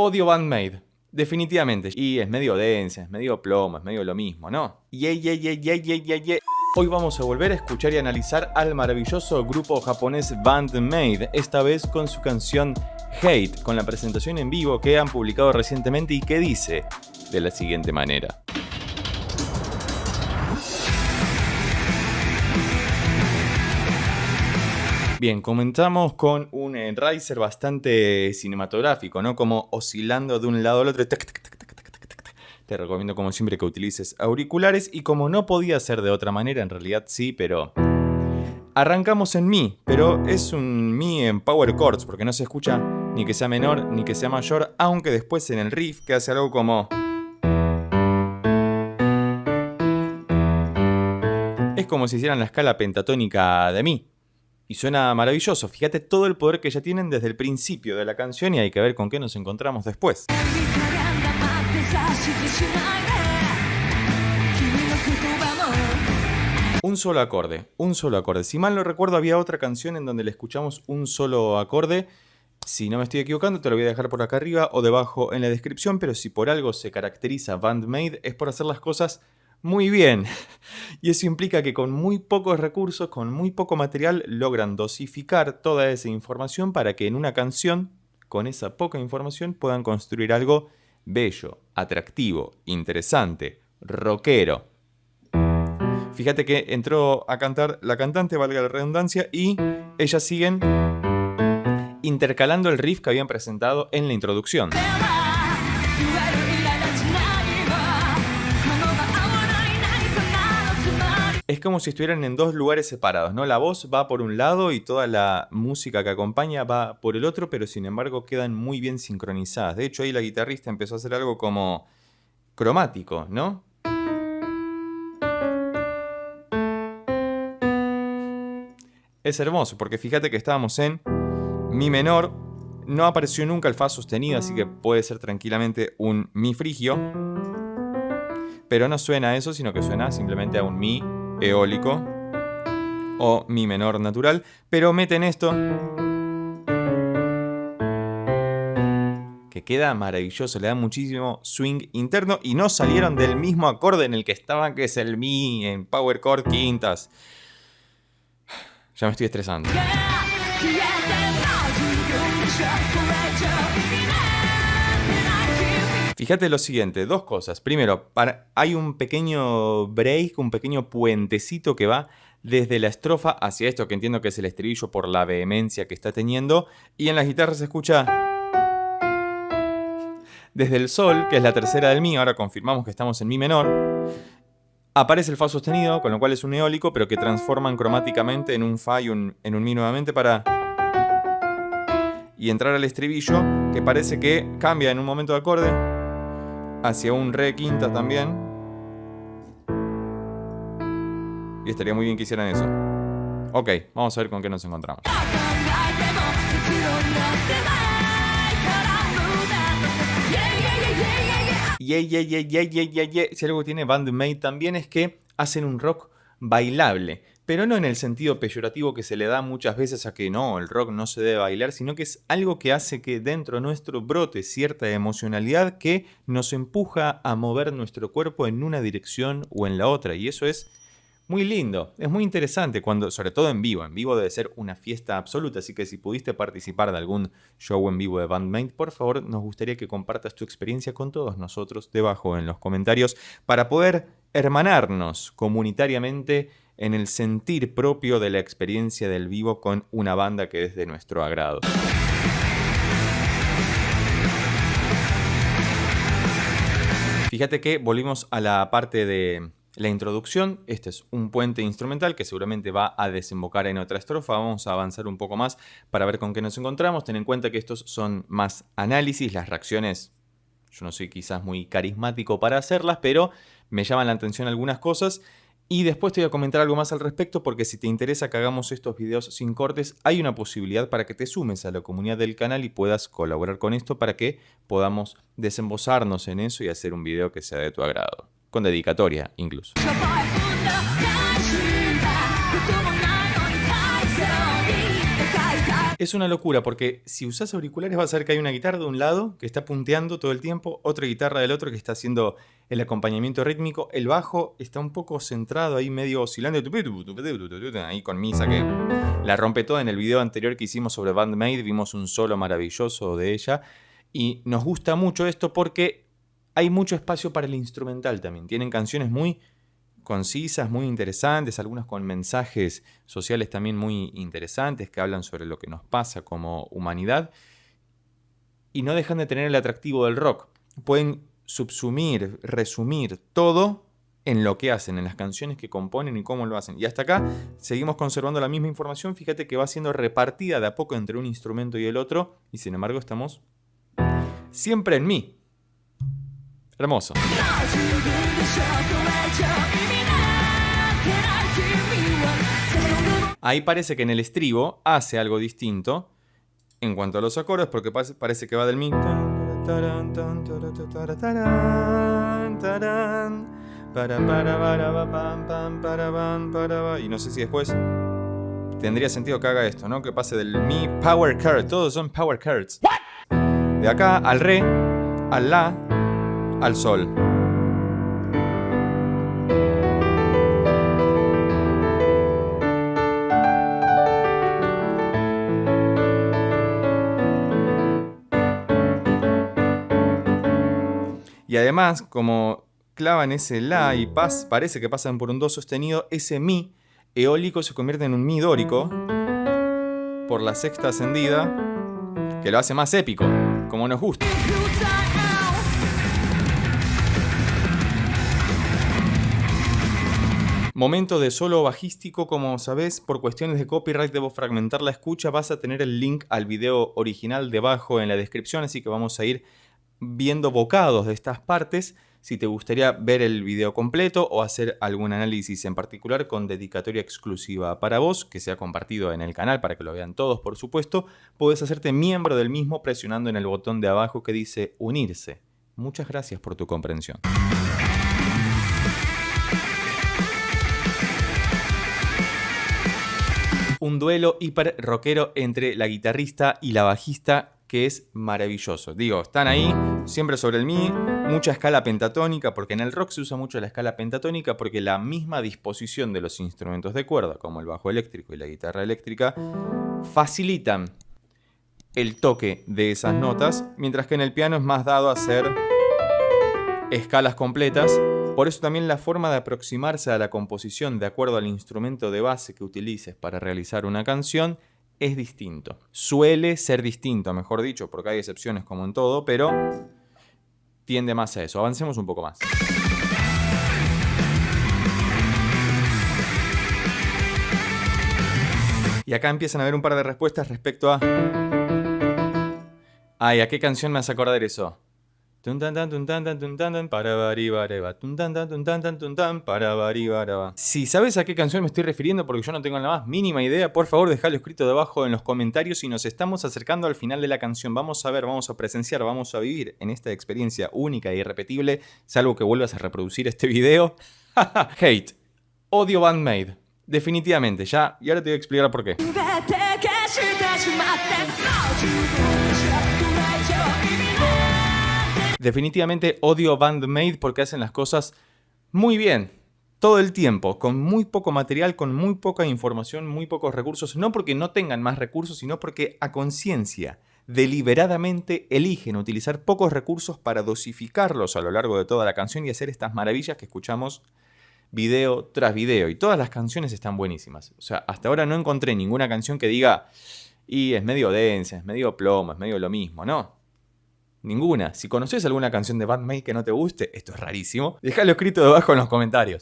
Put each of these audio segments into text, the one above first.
Odio Band-Maid, definitivamente. Y es medio densa, es medio plomo, es medio lo mismo, ¿no? Hoy vamos a volver a escuchar y analizar al maravilloso grupo japonés Band-Maid, esta vez con su canción Hate, con la presentación en vivo que han publicado recientemente y que dice de la siguiente manera. Bien, comenzamos con un riser bastante cinematográfico, ¿no? Como oscilando de un lado al otro. Te recomiendo como siempre que utilices auriculares y como no podía ser de otra manera, en realidad sí, pero... Arrancamos en Mi, pero es un Mi en power chords porque no se escucha ni que sea menor ni que sea mayor, aunque después en el riff que hace algo como... Es como si hicieran la escala pentatónica de Mi. Y suena maravilloso, fíjate todo el poder que ya tienen desde el principio de la canción y hay que ver con qué nos encontramos después. Un solo acorde, un solo acorde. Si mal no recuerdo había otra canción en donde le escuchamos un solo acorde. Si no me estoy equivocando te lo voy a dejar por acá arriba o debajo en la descripción, pero si por algo se caracteriza Band-Maid es por hacer las cosas muy bien. Y eso implica que con muy pocos recursos, con muy poco material, logran dosificar toda esa información para que en una canción, con esa poca información, puedan construir algo bello, atractivo, interesante, rockero. Fíjate que entró a cantar la cantante, valga la redundancia, y ellas siguen intercalando el riff que habían presentado en la introducción. Es como si estuvieran en dos lugares separados, ¿no? La voz va por un lado y toda la música que acompaña va por el otro, pero sin embargo quedan muy bien sincronizadas. De hecho, ahí la guitarrista empezó a hacer algo como cromático, ¿no? Es hermoso, porque fíjate que estábamos en Mi menor, no apareció nunca el Fa sostenido, así que puede ser tranquilamente un Mi frigio, pero no suena a eso, sino que suena simplemente a un Mi eólico o Mi menor natural, pero meten esto que queda maravilloso, le da muchísimo swing interno y no salieron del mismo acorde en el que estaban, que es el Mi en power chord quintas. Ya me estoy estresando. Fíjate lo siguiente, dos cosas. Primero, hay un pequeño break, un pequeño puentecito que va desde la estrofa hacia esto, que entiendo que es el estribillo por la vehemencia que está teniendo. Y en las guitarras se escucha desde el sol, que es la tercera del Mi, ahora confirmamos que estamos en Mi menor. Aparece el Fa sostenido, con lo cual es un eólico, pero que transforman cromáticamente en un Fa y en un Mi nuevamente para... Y entrar al estribillo, que parece que cambia en un momento de acorde hacia un Re quinta también. Y estaría muy bien que hicieran eso. Ok, vamos a ver con qué nos encontramos. Si algo tiene Band-Maid también es que hacen un rock bailable, pero no en el sentido peyorativo que se le da muchas veces a que no, el rock no se debe bailar, sino que es algo que hace que dentro nuestro brote cierta emocionalidad que nos empuja a mover nuestro cuerpo en una dirección o en la otra, y eso es muy lindo, es muy interesante, sobre todo en vivo debe ser una fiesta absoluta, así que si pudiste participar de algún show en vivo de Band-Maid, por favor nos gustaría que compartas tu experiencia con todos nosotros debajo en los comentarios para poder hermanarnos comunitariamente en el sentir propio de la experiencia del vivo con una banda que es de nuestro agrado. Fíjate que volvimos a la parte de la introducción. Este es un puente instrumental que seguramente va a desembocar en otra estrofa. Vamos a avanzar un poco más para ver con qué nos encontramos. Ten en cuenta que estos son más análisis, las reacciones. Yo no soy quizás muy carismático para hacerlas, pero me llaman la atención algunas cosas. Y después te voy a comentar algo más al respecto porque si te interesa que hagamos estos videos sin cortes, hay una posibilidad para que te sumes a la comunidad del canal y puedas colaborar con esto para que podamos desembozarnos en eso y hacer un video que sea de tu agrado. Con dedicatoria incluso. Es una locura porque si usás auriculares vas a ver que hay una guitarra de un lado que está punteando todo el tiempo, otra guitarra del otro que está haciendo el acompañamiento rítmico, el bajo está un poco centrado ahí medio oscilando, ahí con Misa que la rompe toda. En el video anterior que hicimos sobre Bandmate vimos un solo maravilloso de ella y nos gusta mucho esto porque hay mucho espacio para el instrumental también. Tienen canciones muy concisas, muy interesantes, algunas con mensajes sociales también muy interesantes que hablan sobre lo que nos pasa como humanidad y no dejan de tener el atractivo del rock. Pueden subsumir, resumir todo en lo que hacen, en las canciones que componen y cómo lo hacen. Y hasta acá seguimos conservando la misma información. Fíjate que va siendo repartida de a poco entre un instrumento y el otro y sin embargo estamos siempre en mi. Hermoso. Ahí parece que en el estribo hace algo distinto en cuanto a los acordes, porque parece que va del mi. Y no sé si después tendría sentido que haga esto, ¿no? Que pase del mi power chord. Todos son power chords. De acá al re, al la, al sol. Y además, como clavan ese la y parece que pasan por un do sostenido, ese mi eólico se convierte en un mi dórico por la sexta ascendida, que lo hace más épico, como nos gusta. Momento de solo bajístico, como sabés, por cuestiones de copyright debo fragmentar la escucha. Vas a tener el link al video original debajo en la descripción, así que vamos a ir viendo bocados de estas partes. Si te gustaría ver el video completo o hacer algún análisis en particular con dedicatoria exclusiva para vos, que sea compartido en el canal para que lo vean todos, por supuesto, podés hacerte miembro del mismo presionando en el botón de abajo que dice unirse. Muchas gracias por tu comprensión. Un duelo hiper rockero entre la guitarrista y la bajista que es maravilloso. Digo, están ahí, siempre sobre el mi, mucha escala pentatónica, porque en el rock se usa mucho la escala pentatónica, porque la misma disposición de los instrumentos de cuerda, como el bajo eléctrico y la guitarra eléctrica, facilitan el toque de esas notas, mientras que en el piano es más dado a hacer escalas completas. Por eso también la forma de aproximarse a la composición de acuerdo al instrumento de base que utilices para realizar una canción es distinto. Suele ser distinto, mejor dicho, porque hay excepciones como en todo, pero tiende más a eso. Avancemos un poco más. Y acá empiezan a haber un par de respuestas respecto a... Ay, ¿a qué canción me hace acordar eso? Si sabes a qué canción me estoy refiriendo, porque yo no tengo la más mínima idea, por favor dejalo escrito debajo en los comentarios. Y nos estamos acercando al final de la canción. Vamos a ver, vamos a presenciar, vamos a vivir en esta experiencia única e irrepetible, salvo que vuelvas a reproducir este video. Hate. Odio Bandmate. Definitivamente, ya. Y ahora te voy a explicar por qué. Definitivamente odio Bandmate porque hacen las cosas muy bien, todo el tiempo, con muy poco material, con muy poca información, muy pocos recursos. No porque no tengan más recursos, sino porque a conciencia, deliberadamente eligen utilizar pocos recursos para dosificarlos a lo largo de toda la canción y hacer estas maravillas que escuchamos video tras video. Y todas las canciones están buenísimas. O sea, hasta ahora no encontré ninguna canción que diga, y es medio densa, es medio plomo, es medio lo mismo, ¿no? Ninguna. Si conoces alguna canción de Bandmate que no te guste, esto es rarísimo, déjalo escrito debajo en los comentarios.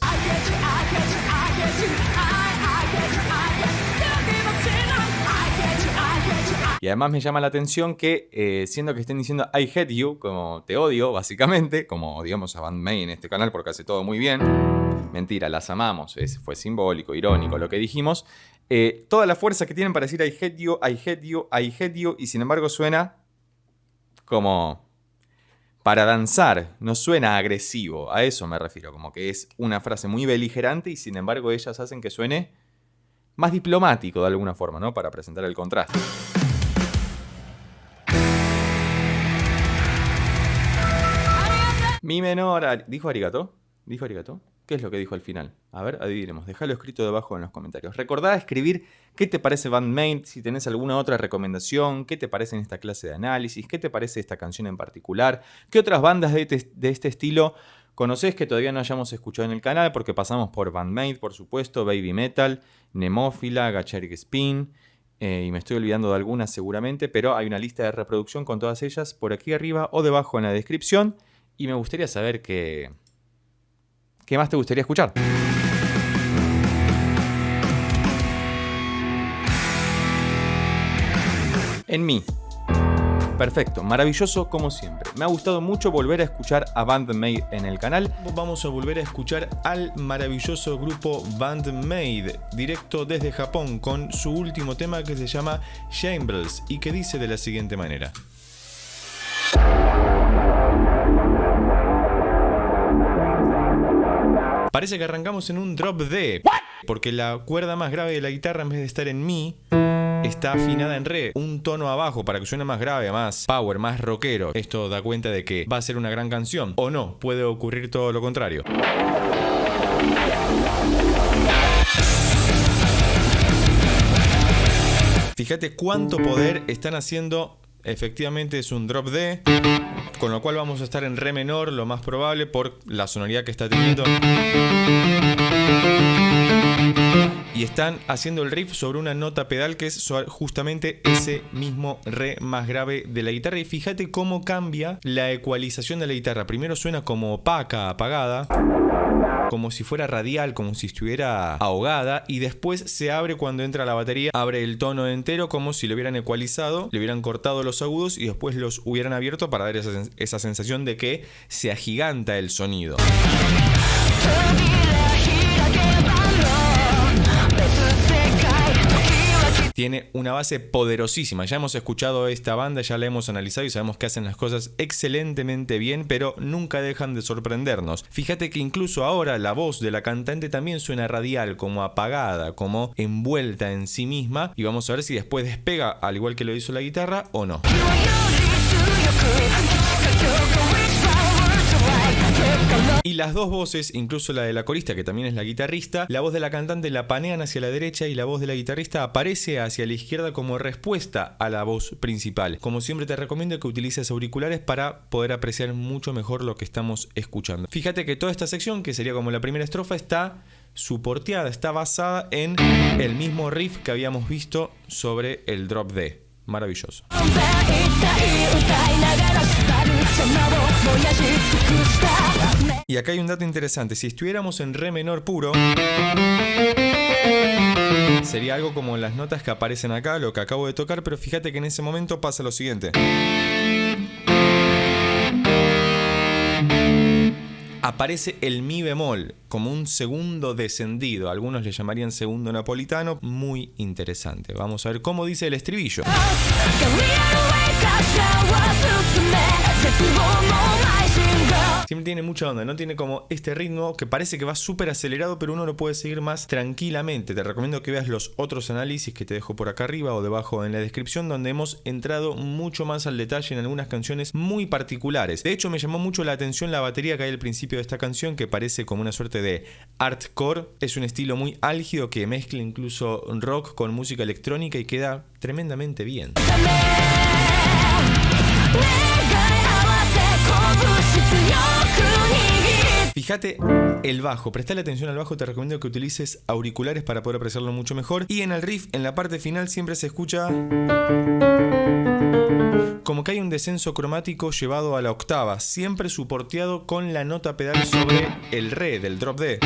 Y además me llama la atención que, siendo que estén diciendo I hate you, como te odio, básicamente, como odiamos a Bandmate en este canal porque hace todo muy bien. Mentira, las amamos, fue simbólico, irónico lo que dijimos. Toda la fuerza que tienen para decir I hate you, I hate you, I hate you, y sin embargo suena como para danzar, no suena agresivo, a eso me refiero, como que es una frase muy beligerante y sin embargo ellas hacen que suene más diplomático de alguna forma, ¿no? Para presentar el contraste. Mi menor... ¿Dijo arigato? ¿Dijo arigato? ¿Qué es lo que dijo al final? A ver, adivinemos. Déjalo escrito debajo en los comentarios. Recordá escribir qué te parece Band-Maid, si tenés alguna otra recomendación, qué te parece en esta clase de análisis, qué te parece esta canción en particular, qué otras bandas de este estilo conocés que todavía no hayamos escuchado en el canal, porque pasamos por Band-Maid, por supuesto, Baby Metal, Nemophila, Gacharik Spin, y me estoy olvidando de algunas seguramente, pero hay una lista de reproducción con todas ellas por aquí arriba o debajo en la descripción, y me gustaría saber qué más te gustaría escuchar. En mí. Perfecto, maravilloso como siempre. Me ha gustado mucho volver a escuchar a Band-Maid en el canal. Vamos a volver a escuchar al maravilloso grupo Band-Maid, directo desde Japón, con su último tema que se llama Shambles y que dice de la siguiente manera. Parece que arrancamos en un drop D, porque la cuerda más grave de la guitarra, en vez de estar en mi, está afinada en re, un tono abajo para que suene más grave, más power, más rockero. Esto da cuenta de que va a ser una gran canción, o no, puede ocurrir todo lo contrario. Fíjate cuánto poder están haciendo. Efectivamente es un drop D, con lo cual vamos a estar en re menor, lo más probable, por la sonoridad que está teniendo. Y están haciendo el riff sobre una nota pedal que es justamente ese mismo re más grave de la guitarra. Y fíjate cómo cambia la ecualización de la guitarra. Primero suena como opaca, apagada, como si fuera radial, como si estuviera ahogada, y después se abre cuando entra la batería, abre el tono entero como si lo hubieran ecualizado, le hubieran cortado los agudos y después los hubieran abierto para dar esa sensación de que se agiganta el sonido. Tiene una base poderosísima. Ya hemos escuchado esta banda, ya la hemos analizado y sabemos que hacen las cosas excelentemente bien, pero nunca dejan de sorprendernos. Fíjate que incluso ahora la voz de la cantante también suena radial, como apagada, como envuelta en sí misma, y vamos a ver si después despega al igual que lo hizo la guitarra o no. Y las dos voces, incluso la de la corista, que también es la guitarrista, la voz de la cantante la panean hacia la derecha y la voz de la guitarrista aparece hacia la izquierda como respuesta a la voz principal. Como siempre te recomiendo que utilices auriculares para poder apreciar mucho mejor lo que estamos escuchando. Fíjate que toda esta sección, que sería como la primera estrofa, está suporteada, está basada en el mismo riff que habíamos visto sobre el drop D. Maravilloso. Y acá hay un dato interesante. Si estuviéramos en re menor puro, sería algo como las notas que aparecen acá, lo que acabo de tocar, pero fíjate que en ese momento pasa lo siguiente. Aparece el mi bemol como un segundo descendido. Algunos le llamarían segundo napolitano. Muy interesante. Vamos a ver cómo dice el estribillo. Siempre tiene mucha onda, no tiene como este ritmo que parece que va súper acelerado, pero uno lo puede seguir más tranquilamente. Te recomiendo que veas los otros análisis que te dejo por acá arriba o debajo en la descripción, donde hemos entrado mucho más al detalle en algunas canciones muy particulares. De hecho, me llamó mucho la atención la batería que hay al principio de esta canción, que parece como una suerte de artcore. Es un estilo muy álgido que mezcla incluso rock con música electrónica y queda tremendamente bien. Fíjate el bajo, prestale atención al bajo, te recomiendo que utilices auriculares para poder apreciarlo mucho mejor. Y en el riff, en la parte final, siempre se escucha como que hay un descenso cromático llevado a la octava, siempre soporteado con la nota pedal sobre el re del drop D.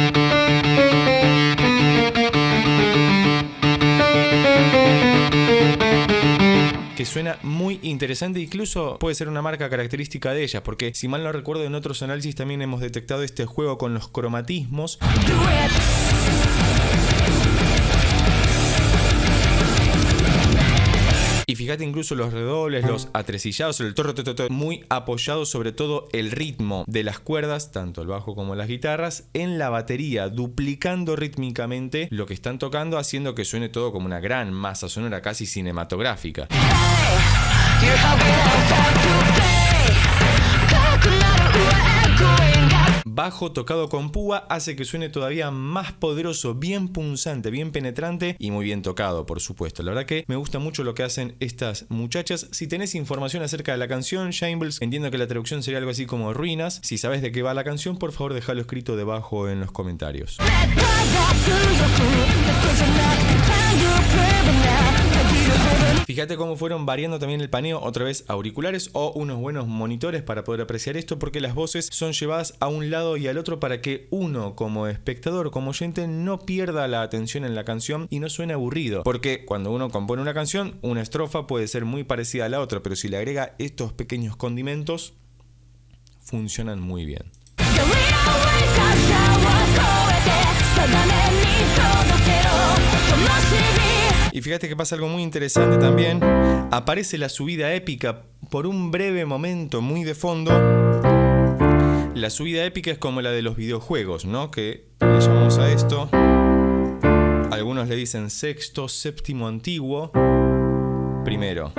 Que suena muy interesante, incluso puede ser una marca característica de ellas, porque si mal no recuerdo en otros análisis también hemos detectado este juego con los cromatismos. Y fíjate incluso los redobles, los atresillados, el muy apoyado sobre todo el ritmo de las cuerdas, tanto el bajo como las guitarras, en la batería, duplicando rítmicamente lo que están tocando, haciendo que suene todo como una gran masa sonora casi cinematográfica. bajo tocado con púa hace que suene todavía más poderoso, bien punzante, bien penetrante y muy bien tocado, por supuesto. La verdad que me gusta mucho lo que hacen estas muchachas. Si tenés información acerca de la canción, Shambles, entiendo que la traducción sería algo así como ruinas. Si sabes de qué va la canción, por favor déjalo escrito debajo en los comentarios. Fíjate cómo fueron variando también el paneo, otra vez auriculares o unos buenos monitores para poder apreciar esto, porque las voces son llevadas a un lado y al otro para que uno como espectador, como oyente, no pierda la atención en la canción y no suene aburrido, porque cuando uno compone una canción, una estrofa puede ser muy parecida a la otra, pero si le agrega estos pequeños condimentos, funcionan muy bien. Y fíjate que pasa algo muy interesante también. Aparece la subida épica por un breve momento, muy de fondo. La subida épica es como la de los videojuegos, ¿no? Que le llamamos a esto. Algunos le dicen sexto, séptimo antiguo, primero.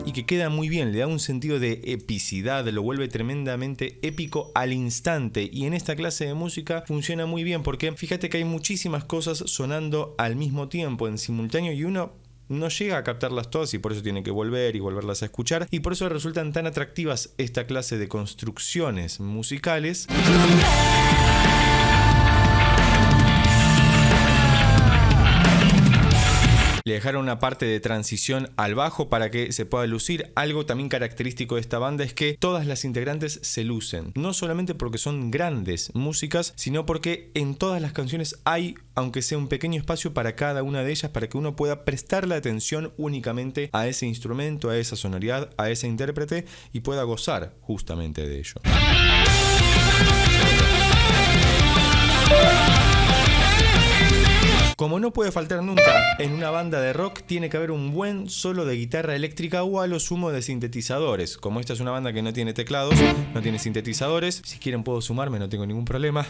Y que queda muy bien, le da un sentido de epicidad, lo vuelve tremendamente épico al instante. Y en esta clase de música funciona muy bien porque fíjate que hay muchísimas cosas sonando al mismo tiempo, en simultáneo, y uno no llega a captarlas todas y por eso tiene que volver y volverlas a escuchar. Y por eso resultan tan atractivas esta clase de construcciones musicales. Le dejaron una parte de transición al bajo para que se pueda lucir. Algo también característico de esta banda es que todas las integrantes se lucen. No solamente porque son grandes músicas, sino porque en todas las canciones hay, aunque sea un pequeño espacio para cada una de ellas, para que uno pueda prestarle atención únicamente a ese instrumento, a esa sonoridad, a ese intérprete y pueda gozar justamente de ello. Como no puede faltar nunca en una banda de rock, tiene que haber un buen solo de guitarra eléctrica o a lo sumo de sintetizadores. Como esta es una banda que no tiene teclados, no tiene sintetizadores, si quieren puedo sumarme, no tengo ningún problema.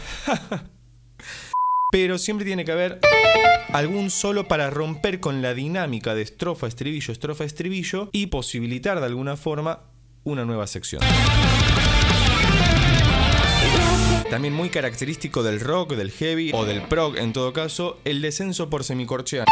Pero siempre tiene que haber algún solo para romper con la dinámica de estrofa, estribillo y posibilitar de alguna forma una nueva sección. También muy característico del rock, del heavy o del prog en todo caso, el descenso por semicorchea.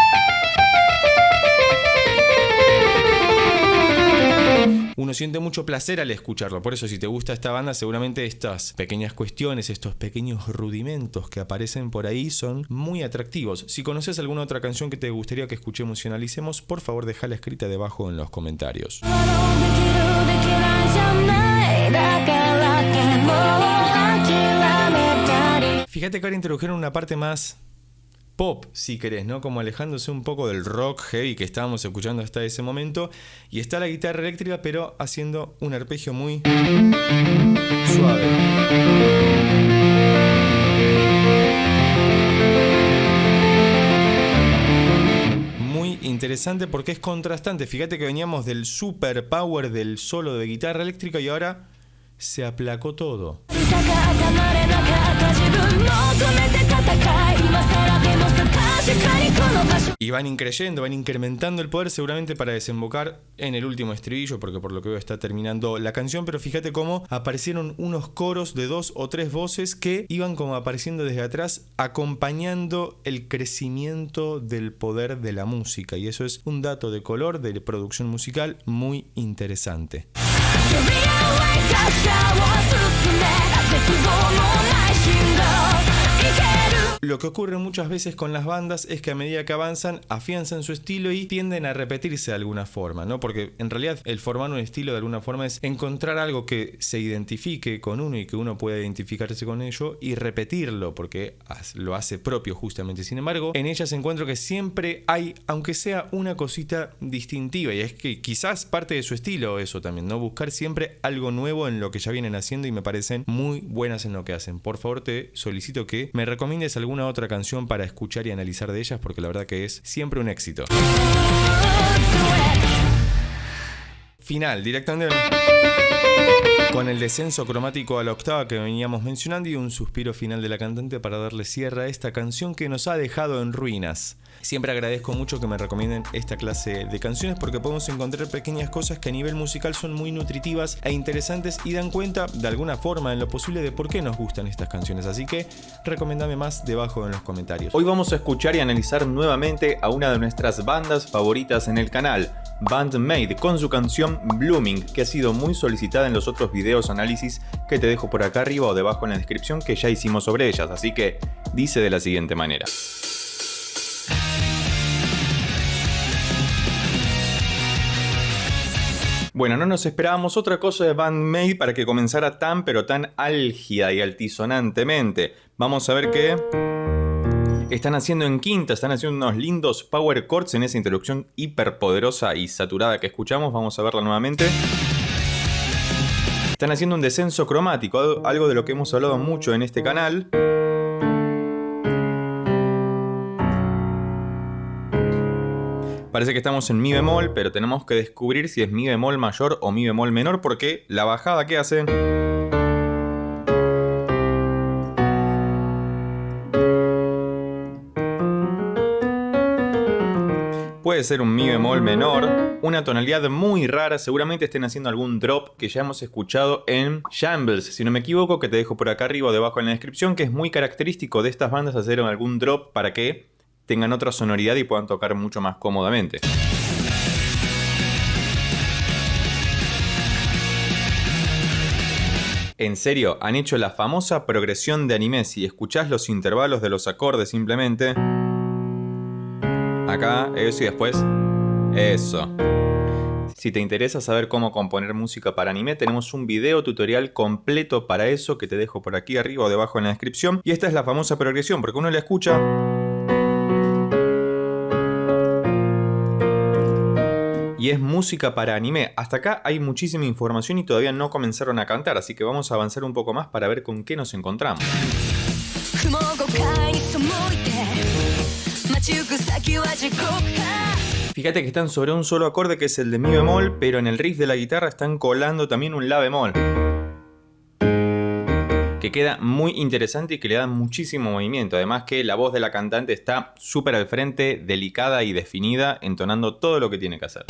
Uno siente mucho placer al escucharlo, por eso si te gusta esta banda seguramente estas pequeñas cuestiones, estos pequeños rudimentos que aparecen por ahí son muy atractivos. Si conoces alguna otra canción que te gustaría que escuchemos y analicemos, por favor déjala escrita debajo en los comentarios. Fíjate que ahora introdujeron una parte más pop, si querés, ¿no? Como alejándose un poco del rock heavy que estábamos escuchando hasta ese momento. Y está la guitarra eléctrica, pero haciendo un arpegio muy suave. Muy interesante porque es contrastante. Fíjate que veníamos del super power del solo de guitarra eléctrica y ahora se aplacó todo. Y van increyendo, van incrementando el poder seguramente para desembocar en el último estribillo, porque por lo que veo está terminando la canción, pero fíjate cómo aparecieron unos coros de 2 o 3 voces que iban como apareciendo desde atrás, acompañando el crecimiento del poder de la música, y eso es un dato de color de producción musical muy interesante. Lo que ocurre muchas veces con las bandas es que a medida que avanzan afianzan su estilo y tienden a repetirse de alguna forma, ¿no? Porque en realidad el formar un estilo de alguna forma es encontrar algo que se identifique con uno y que uno pueda identificarse con ello y repetirlo porque lo hace propio justamente. Sin embargo, en ellas encuentro que siempre hay, aunque sea una cosita distintiva, y es que quizás parte de su estilo eso también, ¿no? Buscar siempre algo nuevo en lo que ya vienen haciendo y me parecen muy buenas en lo que hacen. Por favor te solicito que me recomiendes alguna otra canción para escuchar y analizar de ellas porque la verdad que es siempre un éxito. Final, directamente con el descenso cromático a la octava que veníamos mencionando y un suspiro final de la cantante para darle cierre a esta canción que nos ha dejado en ruinas. Siempre agradezco mucho que me recomienden esta clase de canciones porque podemos encontrar pequeñas cosas que a nivel musical son muy nutritivas e interesantes y dan cuenta de alguna forma en lo posible de por qué nos gustan estas canciones. Así que recomendame más debajo en los comentarios. Hoy vamos a escuchar y analizar nuevamente a una de nuestras bandas favoritas en el canal, Band-Maid, con su canción Blooming, que ha sido muy solicitada en los otros videos análisis que te dejo por acá arriba o debajo en la descripción que ya hicimos sobre ellas. Así que dice de la siguiente manera. Bueno, no nos esperábamos otra cosa de Band-Maid para que comenzara tan pero tan álgida y altisonantemente. Vamos a ver qué están haciendo en quinta, están haciendo unos lindos power chords en esa introducción hiperpoderosa y saturada que escuchamos. Vamos a verla nuevamente. Están haciendo un descenso cromático, algo de lo que hemos hablado mucho en este canal. Parece que estamos en mi bemol, pero tenemos que descubrir si es mi bemol mayor o mi bemol menor, porque la bajada que hace puede ser un mi bemol menor, una tonalidad muy rara. Seguramente estén haciendo algún drop que ya hemos escuchado en Shambles, si no me equivoco, que te dejo por acá arriba o debajo en la descripción, que es muy característico de estas bandas hacer algún drop para que tengan otra sonoridad y puedan tocar mucho más cómodamente. En serio, han hecho la famosa progresión de anime. Si escuchás los intervalos de los acordes simplemente, acá, eso y después, eso. Si te interesa saber cómo componer música para anime, tenemos un video tutorial completo para eso que te dejo por aquí arriba o debajo en la descripción. Y esta es la famosa progresión, porque uno la escucha y es música para anime. Hasta acá hay muchísima información y todavía no comenzaron a cantar, así que vamos a avanzar un poco más para ver con qué nos encontramos. Fíjate que están sobre un solo acorde, que es el de mi bemol, pero en el riff de la guitarra están colando también un la bemol, que queda muy interesante y que le da muchísimo movimiento. Además que la voz de la cantante está súper al frente, delicada y definida, entonando todo lo que tiene que hacer.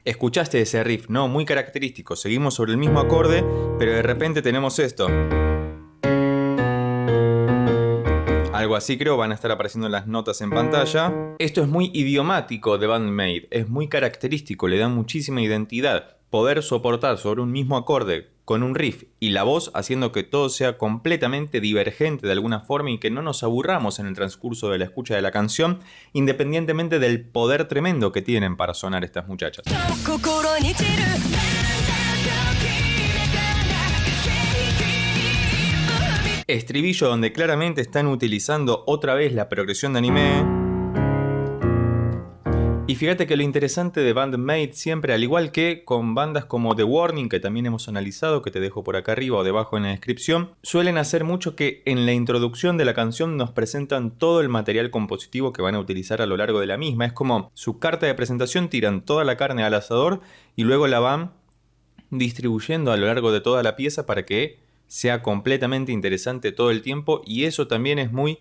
Escuchaste ese riff, ¿no? Muy característico. Seguimos sobre el mismo acorde, pero de repente tenemos esto. Algo así creo, van a estar apareciendo las notas en pantalla. Esto es muy idiomático de Band-Maid, es muy característico, le da muchísima identidad. Poder soportar sobre un mismo acorde con un riff y la voz haciendo que todo sea completamente divergente de alguna forma y que no nos aburramos en el transcurso de la escucha de la canción, independientemente del poder tremendo que tienen para sonar estas muchachas. Estribillo donde claramente están utilizando otra vez la progresión de anime. Y fíjate que lo interesante de Band-Maid siempre, al igual que con bandas como The Warning, que también hemos analizado, que te dejo por acá arriba o debajo en la descripción, suelen hacer mucho que en la introducción de la canción nos presentan todo el material compositivo que van a utilizar a lo largo de la misma. Es como su carta de presentación, tiran toda la carne al asador y luego la van distribuyendo a lo largo de toda la pieza para que sea completamente interesante todo el tiempo, y eso también es muy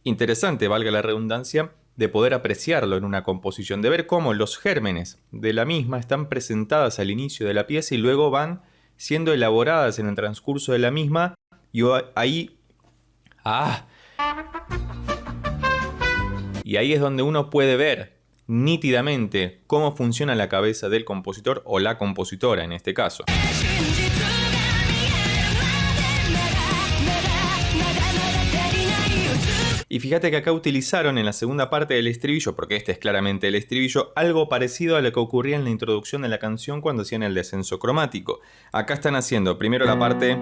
interesante, valga la redundancia, de poder apreciarlo en una composición, de ver cómo los gérmenes de la misma están presentadas al inicio de la pieza y luego van siendo elaboradas en el transcurso de la misma, y ahí y ahí es donde uno puede ver nítidamente cómo funciona la cabeza del compositor o la compositora en este caso. Y fíjate que acá utilizaron en la segunda parte del estribillo, porque este es claramente el estribillo, algo parecido a lo que ocurría en la introducción de la canción cuando hacían el descenso cromático. Acá están haciendo primero la parte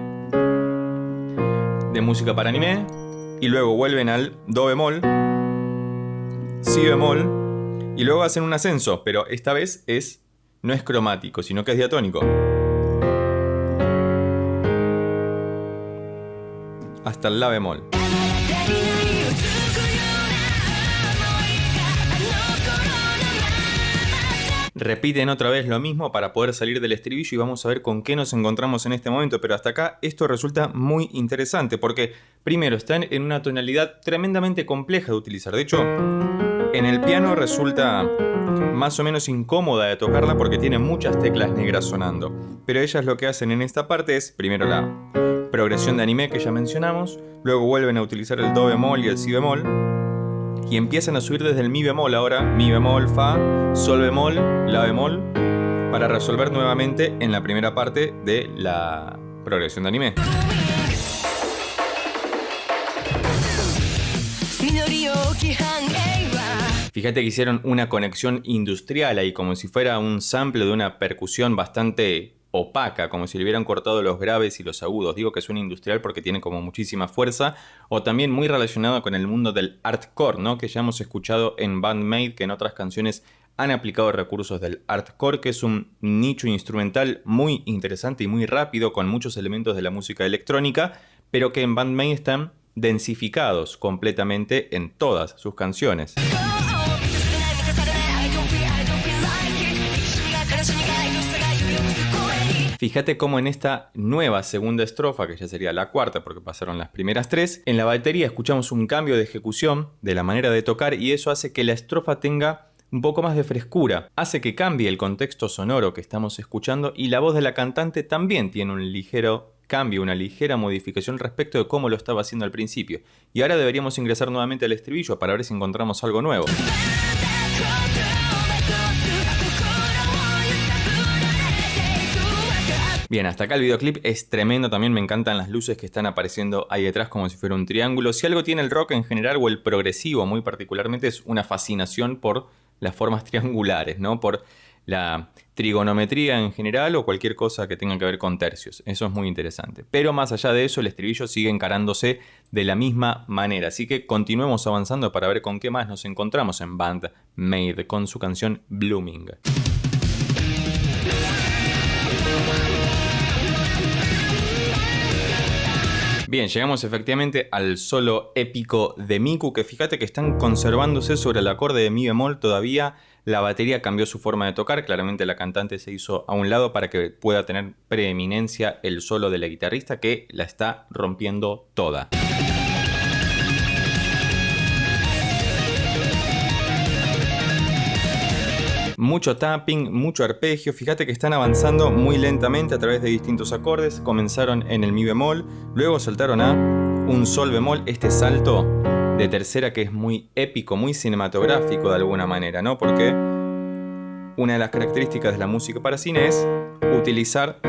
de música para anime, y luego vuelven al do bemol, si bemol, y luego hacen un ascenso, pero esta vez no es cromático, sino que es diatónico. Hasta el la bemol. Repiten otra vez lo mismo para poder salir del estribillo y vamos a ver con qué nos encontramos en este momento. Pero hasta acá esto resulta muy interesante porque primero están en una tonalidad tremendamente compleja de utilizar. De hecho, en el piano resulta más o menos incómoda de tocarla porque tiene muchas teclas negras sonando. Pero ellas lo que hacen en esta parte es primero la progresión de anime que ya mencionamos, luego vuelven a utilizar el do bemol y el si bemol y empiezan a subir desde el mi bemol ahora, mi bemol, fa, sol bemol, la bemol, para resolver nuevamente en la primera parte de la progresión de anime. Fíjate que hicieron una conexión industrial ahí, como si fuera un sample de una percusión bastante opaca, como si le hubieran cortado los graves y los agudos. Digo que suena industrial porque tiene como muchísima fuerza, o también muy relacionado con el mundo del artcore, ¿no? Que ya hemos escuchado en Band-Maid, que en otras canciones han aplicado recursos del artcore, que es un nicho instrumental muy interesante y muy rápido, con muchos elementos de la música electrónica, pero que en Band-Maid están densificados completamente en todas sus canciones. Fíjate cómo en esta nueva segunda estrofa, que ya sería la cuarta porque pasaron las primeras tres, en la batería escuchamos un cambio de ejecución de la manera de tocar y eso hace que la estrofa tenga un poco más de frescura, hace que cambie el contexto sonoro que estamos escuchando y la voz de la cantante también tiene un ligero cambio, una ligera modificación respecto de cómo lo estaba haciendo al principio. Y ahora deberíamos ingresar nuevamente al estribillo para ver si encontramos algo nuevo. Bien, hasta acá el videoclip es tremendo, también me encantan las luces que están apareciendo ahí detrás como si fuera un triángulo. Si algo tiene el rock en general o el progresivo muy particularmente es una fascinación por las formas triangulares, ¿no? Por la trigonometría en general o cualquier cosa que tenga que ver con tercios. Eso es muy interesante. Pero más allá de eso, el estribillo sigue encarándose de la misma manera. Así que continuemos avanzando para ver con qué más nos encontramos en Band-Maid con su canción Blooming. Bien, llegamos efectivamente al solo épico de Miku, que fíjate que están conservándose sobre el acorde de mi bemol todavía. La batería cambió su forma de tocar, claramente la cantante se hizo a un lado para que pueda tener preeminencia el solo de la guitarrista que la está rompiendo toda. Mucho tapping, mucho arpegio, fíjate que están avanzando muy lentamente a través de distintos acordes. Comenzaron en el mi bemol, luego saltaron a un sol bemol, este salto de tercera que es muy épico, muy cinematográfico de alguna manera, ¿no? Porque una de las características de la música para cine es utilizar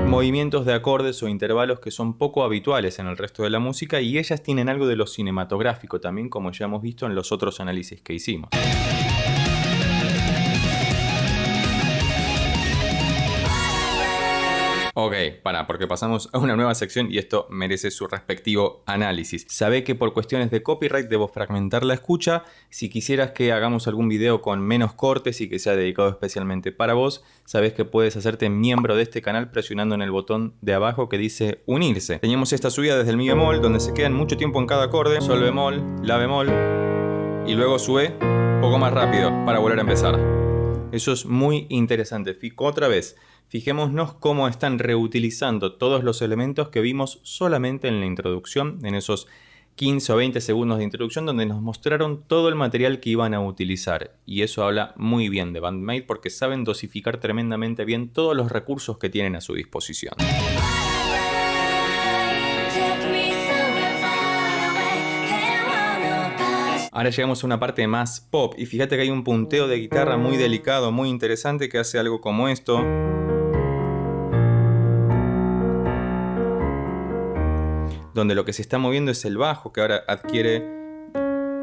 movimientos de acordes o intervalos que son poco habituales en el resto de la música y ellas tienen algo de lo cinematográfico también, como ya hemos visto en los otros análisis que hicimos. Ok, porque pasamos a una nueva sección y esto merece su respectivo análisis. Sabé que por cuestiones de copyright debo fragmentar la escucha. Si quisieras que hagamos algún video con menos cortes y que sea dedicado especialmente para vos, sabés que puedes hacerte miembro de este canal presionando en el botón de abajo que dice unirse. Teníamos esta subida desde el mi bemol, donde se quedan mucho tiempo en cada acorde, sol bemol, la bemol, y luego sube un poco más rápido para volver a empezar. Eso es muy interesante. Otra vez, fijémonos cómo están reutilizando todos los elementos que vimos solamente en la introducción, en esos 15 o 20 segundos de introducción donde nos mostraron todo el material que iban a utilizar. Y eso habla muy bien de Band-Maid porque saben dosificar tremendamente bien todos los recursos que tienen a su disposición. Ahora llegamos a una parte más pop y fíjate que hay un punteo de guitarra muy delicado, muy interesante que hace algo como esto. Donde lo que se está moviendo es el bajo que ahora adquiere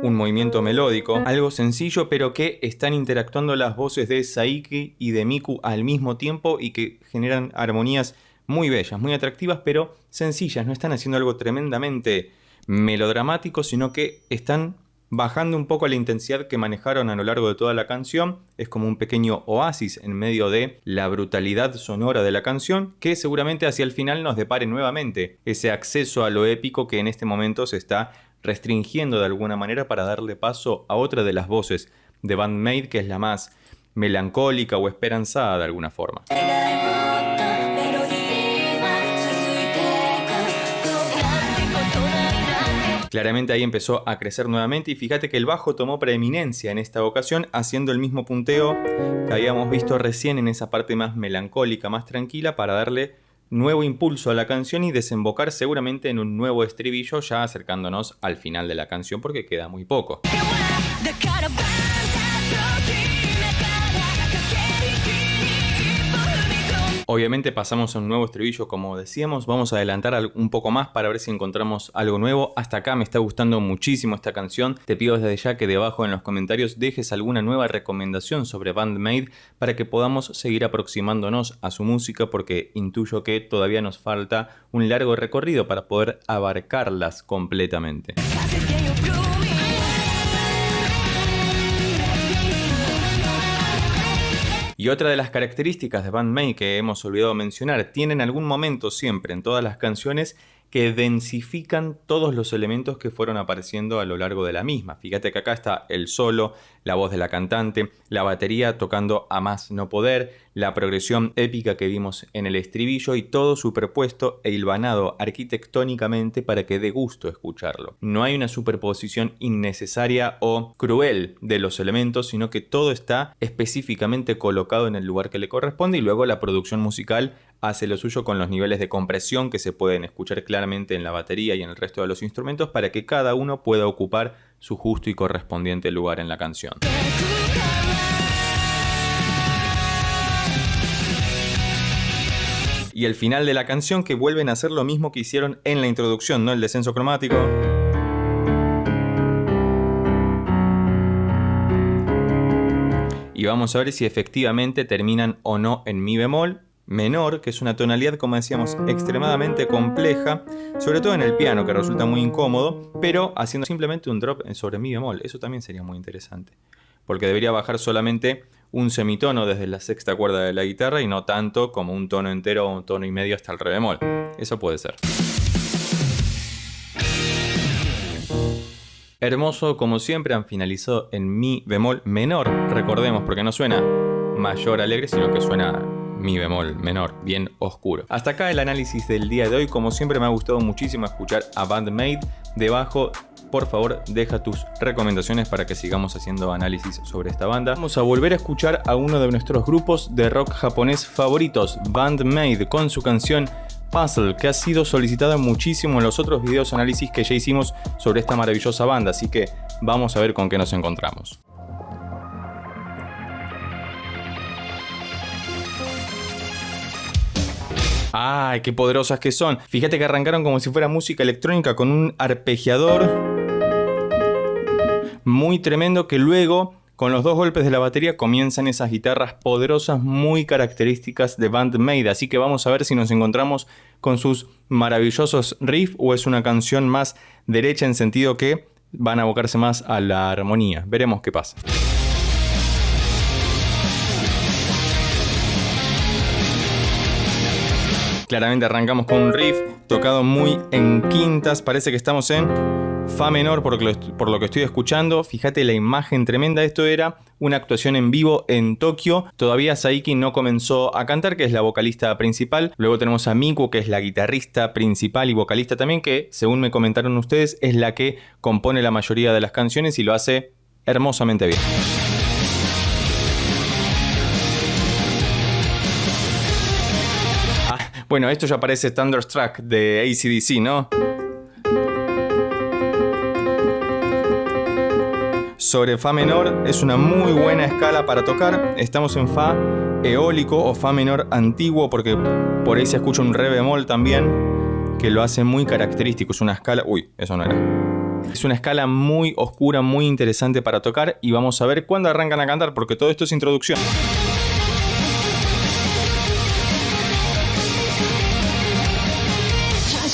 un movimiento melódico. Algo sencillo pero que están interactuando las voces de Saiki y de Miku al mismo tiempo y que generan armonías muy bellas, muy atractivas pero sencillas. No están haciendo algo tremendamente melodramático sino que están bajando un poco la intensidad que manejaron a lo largo de toda la canción. Es como un pequeño oasis en medio de la brutalidad sonora de la canción, que seguramente hacia el final nos depare nuevamente ese acceso a lo épico que en este momento se está restringiendo de alguna manera para darle paso a otra de las voces de Band-Maid, que es la más melancólica o esperanzada de alguna forma. Claramente ahí empezó a crecer nuevamente y fíjate que el bajo tomó preeminencia en esta ocasión, haciendo el mismo punteo que habíamos visto recién en esa parte más melancólica, más tranquila, para darle nuevo impulso a la canción y desembocar seguramente en un nuevo estribillo, ya acercándonos al final de la canción porque queda muy poco. Obviamente pasamos a un nuevo estribillo, como decíamos. Vamos a adelantar un poco más para ver si encontramos algo nuevo. Hasta acá me está gustando muchísimo esta canción. Te pido desde ya que debajo en los comentarios dejes alguna nueva recomendación sobre Band-Maid para que podamos seguir aproximándonos a su música, porque intuyo que todavía nos falta un largo recorrido para poder abarcarlas completamente. Y otra de las características de Band-Maid que hemos olvidado mencionar, tienen algún momento siempre en todas las canciones que densifican todos los elementos que fueron apareciendo a lo largo de la misma. Fíjate que acá está el solo, la voz de la cantante, la batería tocando a más no poder, la progresión épica que vimos en el estribillo y todo superpuesto e hilvanado arquitectónicamente para que dé gusto escucharlo. No hay una superposición innecesaria o cruel de los elementos, sino que todo está específicamente colocado en el lugar que le corresponde y luego la producción musical hace lo suyo con los niveles de compresión que se pueden escuchar claramente en la batería y en el resto de los instrumentos para que cada uno pueda ocupar su justo y correspondiente lugar en la canción. Y el final de la canción, que vuelven a hacer lo mismo que hicieron en la introducción, ¿no? El descenso cromático. Y vamos a ver si efectivamente terminan o no en mi bemol menor, que es una tonalidad, como decíamos, extremadamente compleja, sobre todo en el piano, que resulta muy incómodo, pero haciendo simplemente un drop sobre mi bemol. Eso también sería muy interesante, porque debería bajar solamente un semitono desde la sexta cuerda de la guitarra y no tanto como un tono entero o un tono y medio hasta el re bemol. Eso puede ser. Hermoso, como siempre, han finalizado en mi bemol menor, recordemos, porque no suena mayor alegre, sino que suena mi bemol menor, bien oscuro. Hasta acá el análisis del día de hoy. Como siempre, me ha gustado muchísimo escuchar a Band-Maid. Debajo, por favor, deja tus recomendaciones para que sigamos haciendo análisis sobre esta banda. Vamos a volver a escuchar a uno de nuestros grupos de rock japonés favoritos, Band-Maid, con su canción Puzzle, que ha sido solicitada muchísimo en los otros videos análisis que ya hicimos sobre esta maravillosa banda. Así que vamos a ver con qué nos encontramos. ¡Ay, qué poderosas que son! Fíjate que arrancaron como si fuera música electrónica con un arpegiador muy tremendo, que luego, con los dos golpes de la batería, comienzan esas guitarras poderosas muy características de Band-Maid. Así que vamos a ver si nos encontramos con sus maravillosos riffs o es una canción más derecha en sentido que van a abocarse más a la armonía. Veremos qué pasa. Claramente arrancamos con un riff tocado muy en quintas. Parece que estamos en fa menor por lo que estoy escuchando. Fíjate la imagen tremenda. Esto era una actuación en vivo en Tokio. Todavía Saiki no comenzó a cantar, que es la vocalista principal. Luego tenemos a Miku, que es la guitarrista principal y vocalista también, que según me comentaron ustedes es la que compone la mayoría de las canciones y lo hace hermosamente bien. Bueno, esto ya parece Thunderstruck de AC/DC, ¿no? Sobre fa menor es una muy buena escala para tocar. Estamos en fa eólico o fa menor antiguo, porque por ahí se escucha un re bemol también, que lo hace muy característico. Es una escala... Uy, eso no era. Es una escala muy oscura, muy interesante para tocar, y vamos a ver cuándo arrancan a cantar, porque todo esto es introducción.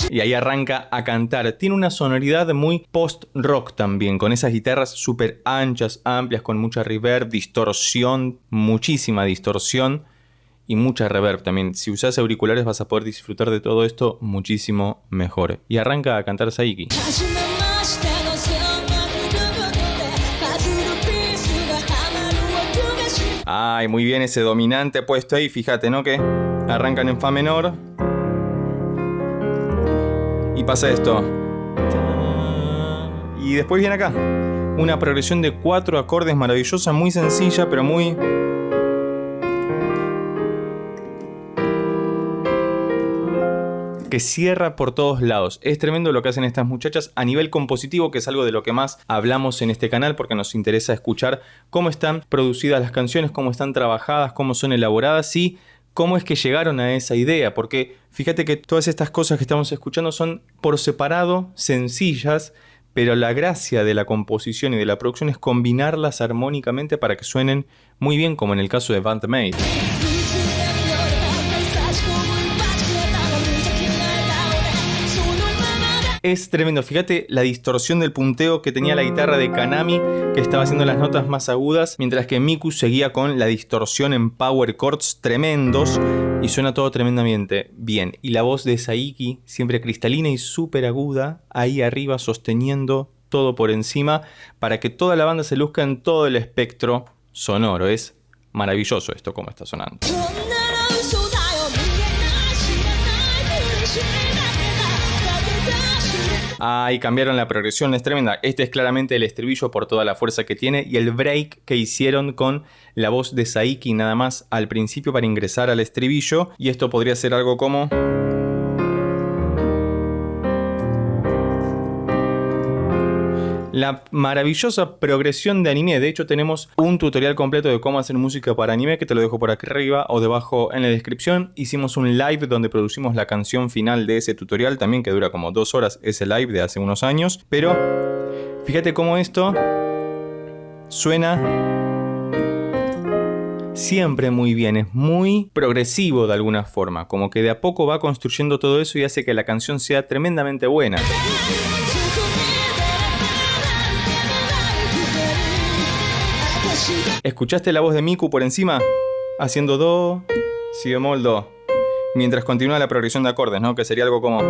Y ahí arranca a cantar. Tiene una sonoridad muy post-rock también, con esas guitarras súper anchas, amplias, con mucha reverb, distorsión, muchísima distorsión y mucha reverb también. Si usas auriculares vas a poder disfrutar de todo esto muchísimo mejor. Y arranca a cantar Saiki. Ay, muy bien ese dominante puesto ahí. Fíjate, ¿no? Que arrancan en fa menor. Y pasa esto. Y después viene acá. Una progresión de 4 acordes maravillosa, muy sencilla, pero muy... que cierra por todos lados. Es tremendo lo que hacen estas muchachas a nivel compositivo, que es algo de lo que más hablamos en este canal, porque nos interesa escuchar cómo están producidas las canciones, cómo están trabajadas, cómo son elaboradas y cómo es que llegaron a esa idea. Porque fíjate que todas estas cosas que estamos escuchando son por separado sencillas, pero la gracia de la composición y de la producción es combinarlas armónicamente para que suenen muy bien, como en el caso de Bandmate. Es tremendo, fíjate la distorsión del punteo que tenía la guitarra de Kanami, que estaba haciendo las notas más agudas, mientras que Miku seguía con la distorsión en power chords tremendos y suena todo tremendamente bien. Y la voz de Saiki, siempre cristalina y súper aguda, ahí arriba sosteniendo todo por encima para que toda la banda se luzca en todo el espectro sonoro. Es maravilloso esto como está sonando. Y cambiaron la progresión, es tremenda. Este es claramente el estribillo por toda la fuerza que tiene y el break que hicieron con la voz de Saiki nada más al principio para ingresar al estribillo. Y esto podría ser algo como... la maravillosa progresión de anime. De hecho, tenemos un tutorial completo de cómo hacer música para anime que te lo dejo por aquí arriba o debajo en la descripción. Hicimos un live donde producimos la canción final de ese tutorial también, que dura como 2 horas ese live de hace unos años. Pero fíjate cómo esto suena siempre muy bien. Es muy progresivo de alguna forma. Como que de a poco va construyendo todo eso y hace que la canción sea tremendamente buena. ¿Escuchaste la voz de Miku por encima? Haciendo do, si bemol, do. Mientras continúa la progresión de acordes, ¿no? Que sería algo como...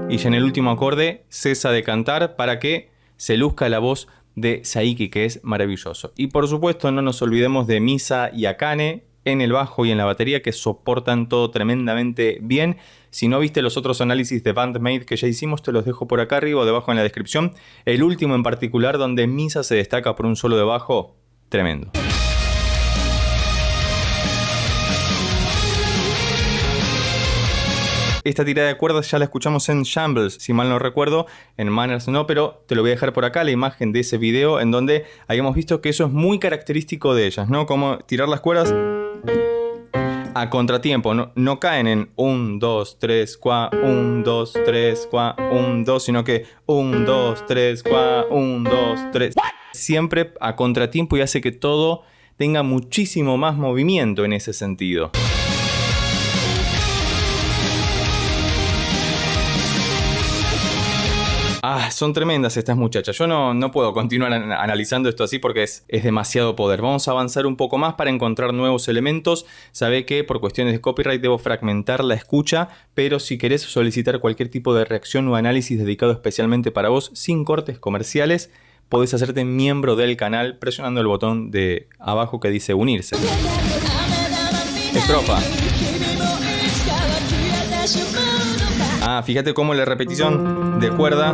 y ya en el último acorde cesa de cantar para que se luzca la voz de Saiki, que es maravilloso. Y por supuesto no nos olvidemos de Misa y Akane en el bajo y en la batería, que soportan todo tremendamente bien. Si no viste los otros análisis de Bandmate que ya hicimos, te los dejo por acá arriba o debajo en la descripción. El último en particular, donde Misa se destaca por un solo de bajo, tremendo. Esta tirada de cuerdas ya la escuchamos en Shambles, si mal no recuerdo, en Manners no, pero te lo voy a dejar por acá, la imagen de ese video en donde habíamos visto que eso es muy característico de ellas, ¿no? Como tirar las cuerdas a contratiempo, no caen en 1, 2, 3, 4, 1, 2, 3, 4, 1, 2, sino que 1, 2, 3, 4, 1, 2, 3. Siempre a contratiempo y hace que todo tenga muchísimo más movimiento en ese sentido. Son tremendas estas muchachas. Yo no puedo continuar analizando esto así porque es demasiado poder. Vamos a avanzar un poco más para encontrar nuevos elementos. Sabe que por cuestiones de copyright debo fragmentar la escucha, pero si querés solicitar cualquier tipo de reacción o análisis dedicado especialmente para vos, sin cortes comerciales, podés hacerte miembro del canal presionando el botón de abajo que dice unirse. Estrofa. Fíjate cómo la repetición de cuerda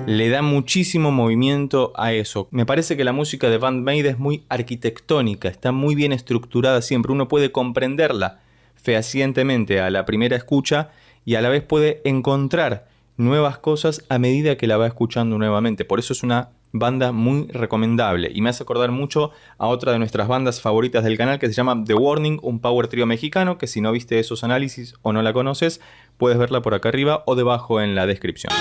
le da muchísimo movimiento a eso. Me parece que la música de Bandmate es muy arquitectónica, está muy bien estructurada siempre. Uno puede comprenderla fehacientemente a la primera escucha y a la vez puede encontrar nuevas cosas a medida que la va escuchando nuevamente. Por eso es una banda muy recomendable y me hace acordar mucho a otra de nuestras bandas favoritas del canal que se llama The Warning, un power trio mexicano que si no viste esos análisis o no la conoces, puedes verla por acá arriba o debajo en la descripción.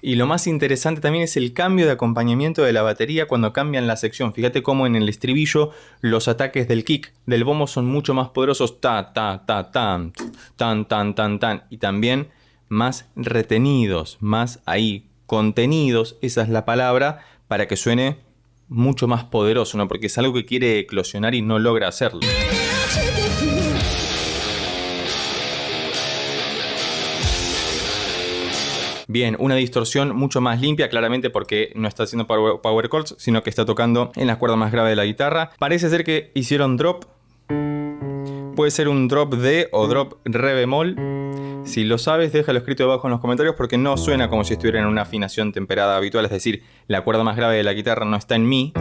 Y lo más interesante también es el cambio de acompañamiento de la batería cuando cambian la sección. Fíjate cómo en el estribillo los ataques del kick del bombo son mucho más poderosos. Ta, ta, ta, tan, tan, tan, tan, tan. Y también más retenidos, más ahí, contenidos, esa es la palabra, para que suene mucho más poderoso, ¿no? Porque es algo que quiere eclosionar y no logra hacerlo. Bien, una distorsión mucho más limpia, claramente porque no está haciendo power chords, sino que está tocando en las cuerdas más graves de la guitarra. Parece ser que hicieron drop. Puede ser un drop D o drop re bemol. Si lo sabes, déjalo escrito debajo en los comentarios porque no suena como si estuviera en una afinación temperada habitual. Es decir, la cuerda más grave de la guitarra no está en mi,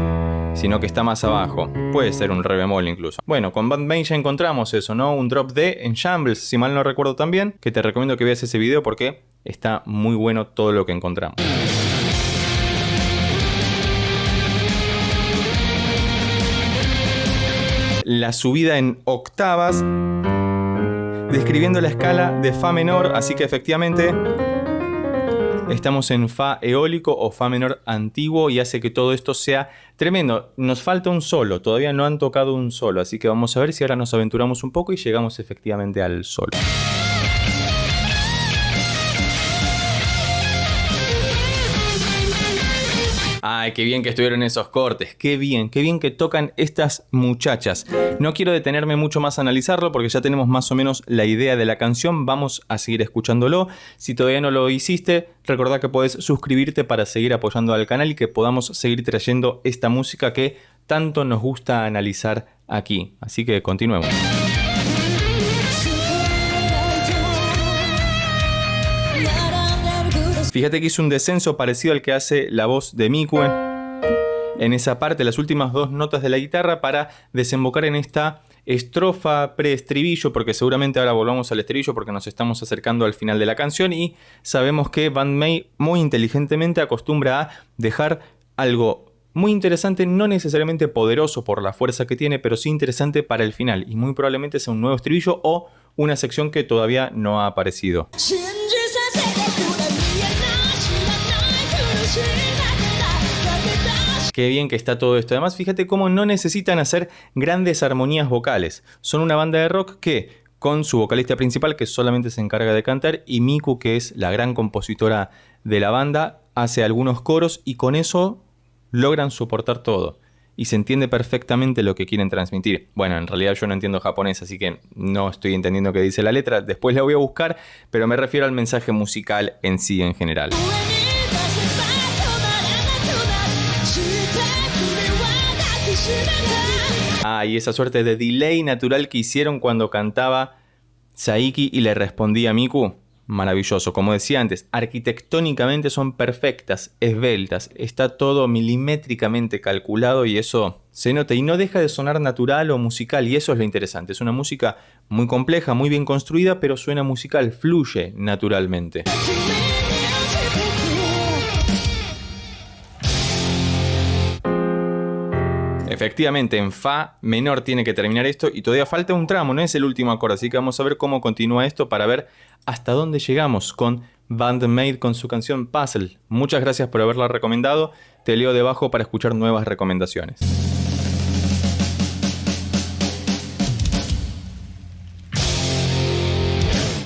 sino que está más abajo. Puede ser un re bemol incluso. Bueno, con Band-Maid ya encontramos eso, ¿no? Un drop D en Shambles, si mal no recuerdo también, que te recomiendo que veas ese video porque está muy bueno todo lo que encontramos. La subida en octavas, describiendo la escala de Fa menor, así que efectivamente estamos en Fa eólico o Fa menor antiguo y hace que todo esto sea tremendo. Nos falta un solo, todavía no han tocado un solo, así que vamos a ver si ahora nos aventuramos un poco y llegamos efectivamente al solo. Ay, qué bien que estuvieron esos cortes, qué bien que tocan estas muchachas. No quiero detenerme mucho más a analizarlo porque ya tenemos más o menos la idea de la canción, vamos a seguir escuchándolo. Si todavía no lo hiciste, recordá que podés suscribirte para seguir apoyando al canal y que podamos seguir trayendo esta música que tanto nos gusta analizar aquí. Así que continuemos. Fíjate que hizo un descenso parecido al que hace la voz de Miku en esa parte, las últimas dos notas de la guitarra, para desembocar en esta estrofa pre-estribillo, porque seguramente ahora volvamos al estribillo porque nos estamos acercando al final de la canción y sabemos que Band-Maid muy inteligentemente acostumbra a dejar algo muy interesante, no necesariamente poderoso por la fuerza que tiene, pero sí interesante para el final y muy probablemente sea un nuevo estribillo o una sección que todavía no ha aparecido. Qué bien que está todo esto. Además, fíjate cómo no necesitan hacer grandes armonías vocales. Son una banda de rock que, con su vocalista principal, que solamente se encarga de cantar, y Miku, que es la gran compositora de la banda, hace algunos coros y con eso logran soportar todo. Y se entiende perfectamente lo que quieren transmitir. Bueno, en realidad yo no entiendo japonés, así que no estoy entendiendo qué dice la letra. Después la voy a buscar, pero me refiero al mensaje musical en sí, en general. Y esa suerte de delay natural que hicieron cuando cantaba Saiki y le respondía Miku, maravilloso. Como decía antes, arquitectónicamente son perfectas, esbeltas, está todo milimétricamente calculado y eso se nota y no deja de sonar natural o musical y eso es lo interesante. Es una música muy compleja, muy bien construida, pero suena musical, fluye naturalmente. Efectivamente, en Fa menor tiene que terminar esto y todavía falta un tramo, no es el último acorde, así que vamos a ver cómo continúa esto para ver hasta dónde llegamos con Band-Maid con su canción Puzzle. Muchas gracias por haberla recomendado, te leo debajo para escuchar nuevas recomendaciones.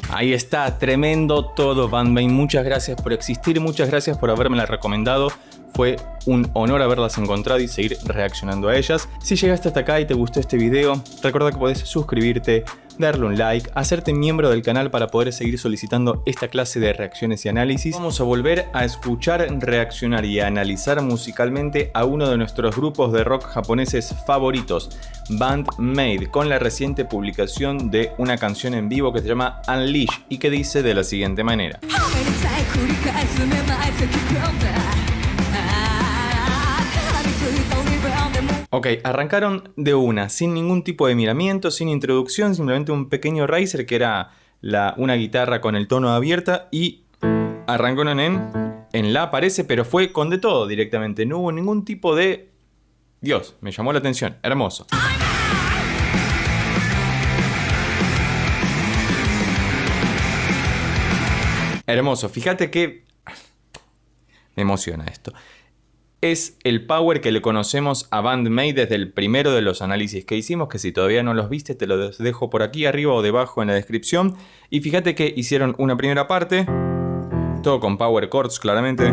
Ahí está, tremendo todo Band-Maid, muchas gracias por existir, muchas gracias por habérmela recomendado. Fue un honor haberlas encontrado y seguir reaccionando a ellas. Si llegaste hasta acá y te gustó este video, recuerda que podés suscribirte, darle un like, hacerte miembro del canal para poder seguir solicitando esta clase de reacciones y análisis. Vamos a volver a escuchar, reaccionar y analizar musicalmente a uno de nuestros grupos de rock japoneses favoritos, Band-Maid, con la reciente publicación de una canción en vivo que se llama Unleash y que dice de la siguiente manera. Ok, arrancaron de una, sin ningún tipo de miramiento, sin introducción, simplemente un pequeño riser que era una guitarra con el tono abierta y arrancaron en La parece, pero fue con de todo directamente, no hubo ningún tipo de... Dios, me llamó la atención, hermoso. Hermoso, fíjate que... Me emociona esto. Es el power que le conocemos a Band-Maid desde el primero de los análisis que hicimos, que si todavía no los viste te los dejo por aquí arriba o debajo en la descripción. Y fíjate que hicieron una primera parte, todo con power chords claramente.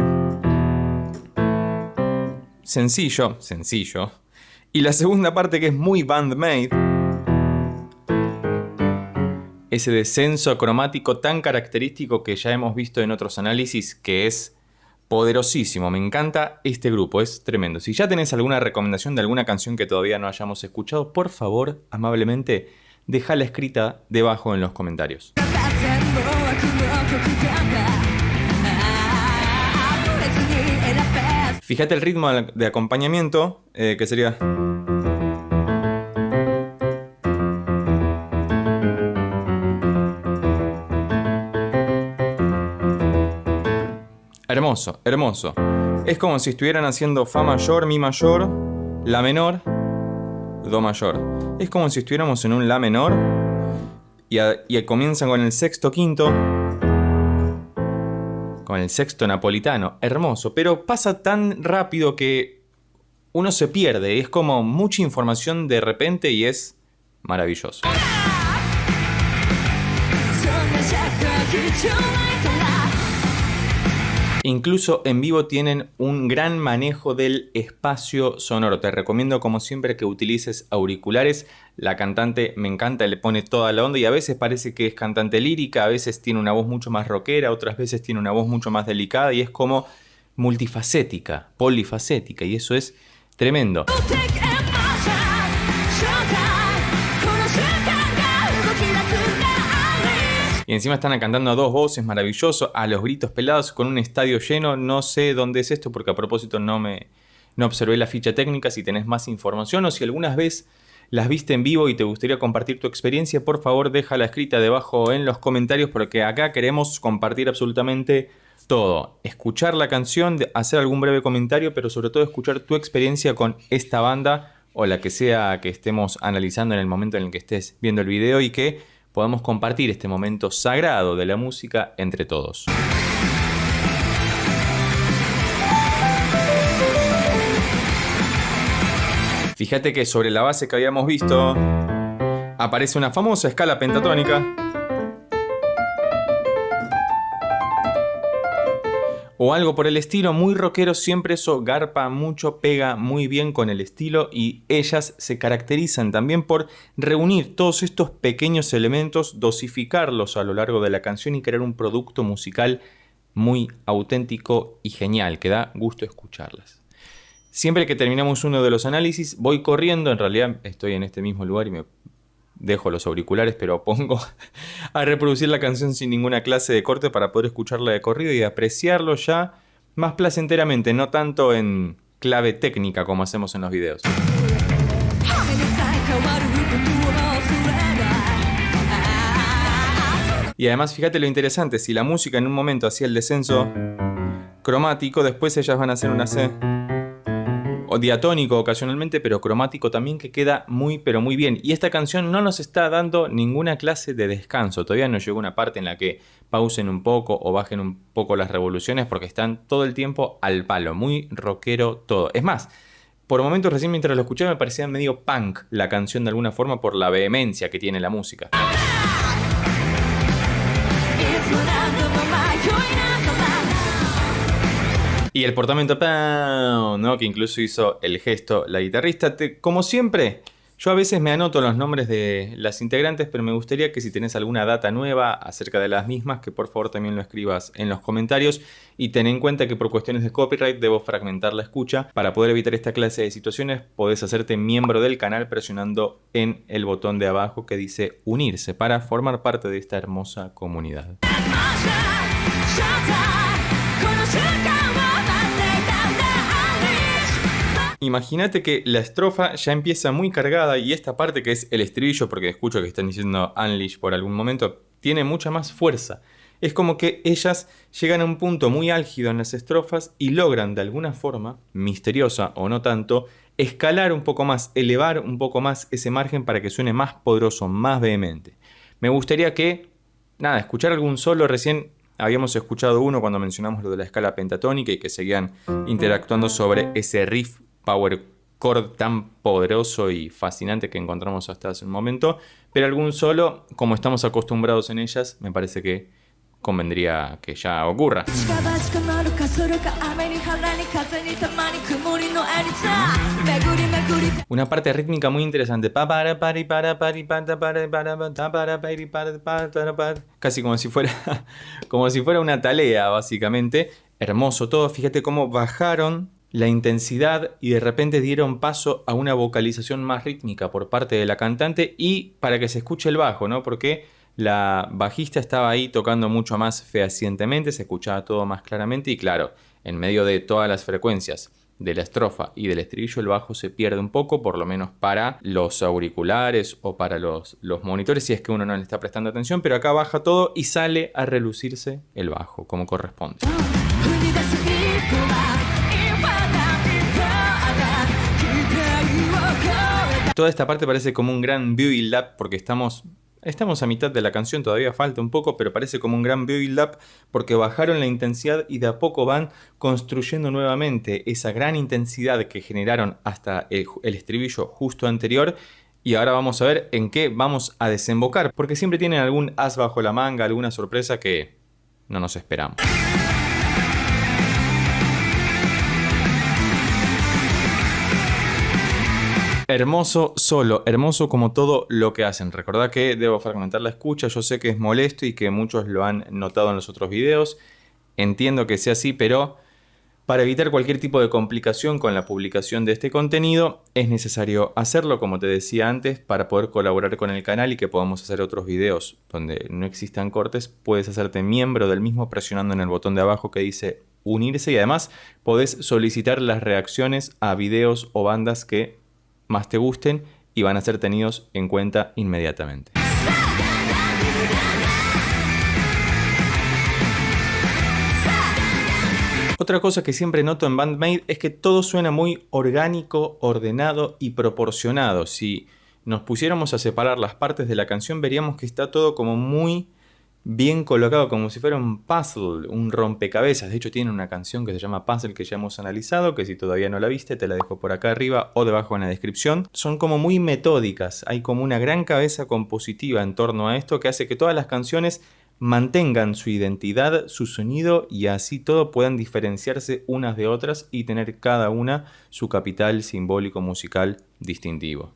Sencillo. Y la segunda parte que es muy Band-Maid, ese descenso cromático tan característico que ya hemos visto en otros análisis, que es poderosísimo. Me encanta este grupo, es tremendo. Si ya tenés alguna recomendación de alguna canción que todavía no hayamos escuchado, por favor, amablemente, déjala escrita debajo en los comentarios. Fíjate el ritmo de acompañamiento, que sería... Hermoso, hermoso. Es como si estuvieran haciendo fa mayor, mi mayor, la menor, do mayor. Es como si estuviéramos en un la menor y comienzan con el sexto quinto, con el sexto napolitano. Hermoso, pero pasa tan rápido que uno se pierde. Es como mucha información de repente y es maravilloso. Incluso en vivo tienen un gran manejo del espacio sonoro. Te recomiendo como siempre que utilices auriculares. La cantante me encanta, le pone toda la onda y a veces parece que es cantante lírica, a veces tiene una voz mucho más rockera, otras veces tiene una voz mucho más delicada y es como multifacética, polifacética y eso es tremendo. Y encima están cantando a dos voces, maravilloso, a los gritos pelados, con un estadio lleno. No sé dónde es esto porque a propósito no observé la ficha técnica. Si tenés más información o si alguna vez las viste en vivo y te gustaría compartir tu experiencia, por favor déjala escrita debajo en los comentarios porque acá queremos compartir absolutamente todo. Escuchar la canción, hacer algún breve comentario, pero sobre todo escuchar tu experiencia con esta banda o la que sea que estemos analizando en el momento en el que estés viendo el video y que podamos compartir este momento sagrado de la música entre todos. Fíjate que sobre la base que habíamos visto aparece una famosa escala pentatónica. O algo por el estilo, muy rockero, siempre eso garpa mucho, pega muy bien con el estilo y ellas se caracterizan también por reunir todos estos pequeños elementos, dosificarlos a lo largo de la canción y crear un producto musical muy auténtico y genial, que da gusto escucharlas. Siempre que terminamos uno de los análisis voy corriendo, en realidad estoy en este mismo lugar y me dejo los auriculares, pero pongo a reproducir la canción sin ninguna clase de corte para poder escucharla de corrido y apreciarlo ya más placenteramente, no tanto en clave técnica como hacemos en los videos. Y además fíjate lo interesante, si la música en un momento hacía el descenso cromático, después ellas van a hacer una C o diatónico ocasionalmente, pero cromático también, que queda muy pero muy bien. Y esta canción no nos está dando ninguna clase de descanso. Todavía no llegó una parte en la que pausen un poco o bajen un poco las revoluciones porque están todo el tiempo al palo. Muy rockero todo. Es más, por momentos recién mientras lo escuchaba me parecía medio punk la canción de alguna forma por la vehemencia que tiene la música. Y el portamento, ¿no? Que incluso hizo el gesto la guitarrista. Como siempre, yo a veces me anoto los nombres de las integrantes, pero me gustaría que si tenés alguna data nueva acerca de las mismas, que por favor también lo escribas en los comentarios. Y ten en cuenta que por cuestiones de copyright debo fragmentar la escucha. Para poder evitar esta clase de situaciones, podés hacerte miembro del canal presionando en el botón de abajo que dice unirse para formar parte de esta hermosa comunidad. Imagínate que la estrofa ya empieza muy cargada y esta parte que es el estribillo, porque escucho que están diciendo Unleash por algún momento, tiene mucha más fuerza. Es como que ellas llegan a un punto muy álgido en las estrofas y logran de alguna forma, misteriosa o no tanto, escalar un poco más, elevar un poco más ese margen para que suene más poderoso, más vehemente. Me gustaría que, escuchar algún solo. Recién habíamos escuchado uno cuando mencionamos lo de la escala pentatónica y que seguían interactuando sobre ese riff power chord tan poderoso y fascinante que encontramos hasta hace un momento, pero algún solo, como estamos acostumbrados en ellas, me parece que convendría que ya ocurra. Una parte rítmica muy interesante. Casi como si fuera una talea, básicamente. Hermoso todo. Fíjate cómo bajaron la intensidad y de repente dieron paso a una vocalización más rítmica por parte de la cantante y para que se escuche el bajo, ¿no? Porque la bajista estaba ahí tocando mucho más fehacientemente, se escuchaba todo más claramente y claro, en medio de todas las frecuencias de la estrofa y del estribillo el bajo se pierde un poco, por lo menos para los auriculares o para los monitores si es que uno no le está prestando atención, pero acá baja todo y sale a relucirse el bajo como corresponde. Toda esta parte parece como un gran build-up porque estamos a mitad de la canción, todavía falta un poco, pero parece como un gran build-up porque bajaron la intensidad y de a poco van construyendo nuevamente esa gran intensidad que generaron hasta el estribillo justo anterior. Y ahora vamos a ver en qué vamos a desembocar, porque siempre tienen algún as bajo la manga, alguna sorpresa que no nos esperamos. Hermoso solo, hermoso como todo lo que hacen. Recordá que debo fragmentar la escucha, yo sé que es molesto y que muchos lo han notado en los otros videos. Entiendo que sea así, pero para evitar cualquier tipo de complicación con la publicación de este contenido, es necesario hacerlo, como te decía antes, para poder colaborar con el canal y que podamos hacer otros videos donde no existan cortes. Puedes hacerte miembro del mismo presionando en el botón de abajo que dice unirse y además podés solicitar las reacciones a videos o bandas que más te gusten y van a ser tenidos en cuenta inmediatamente. Otra cosa que siempre noto en Band-Maid es que todo suena muy orgánico, ordenado y proporcionado. Si nos pusiéramos a separar las partes de la canción veríamos que está todo como muy bien colocado, como si fuera un puzzle, un rompecabezas. De hecho tiene una canción que se llama Puzzle que ya hemos analizado, que si todavía no la viste te la dejo por acá arriba o debajo en la descripción. Son como muy metódicas, hay como una gran cabeza compositiva en torno a esto que hace que todas las canciones mantengan su identidad, su sonido y así todo puedan diferenciarse unas de otras y tener cada una su capital simbólico musical distintivo.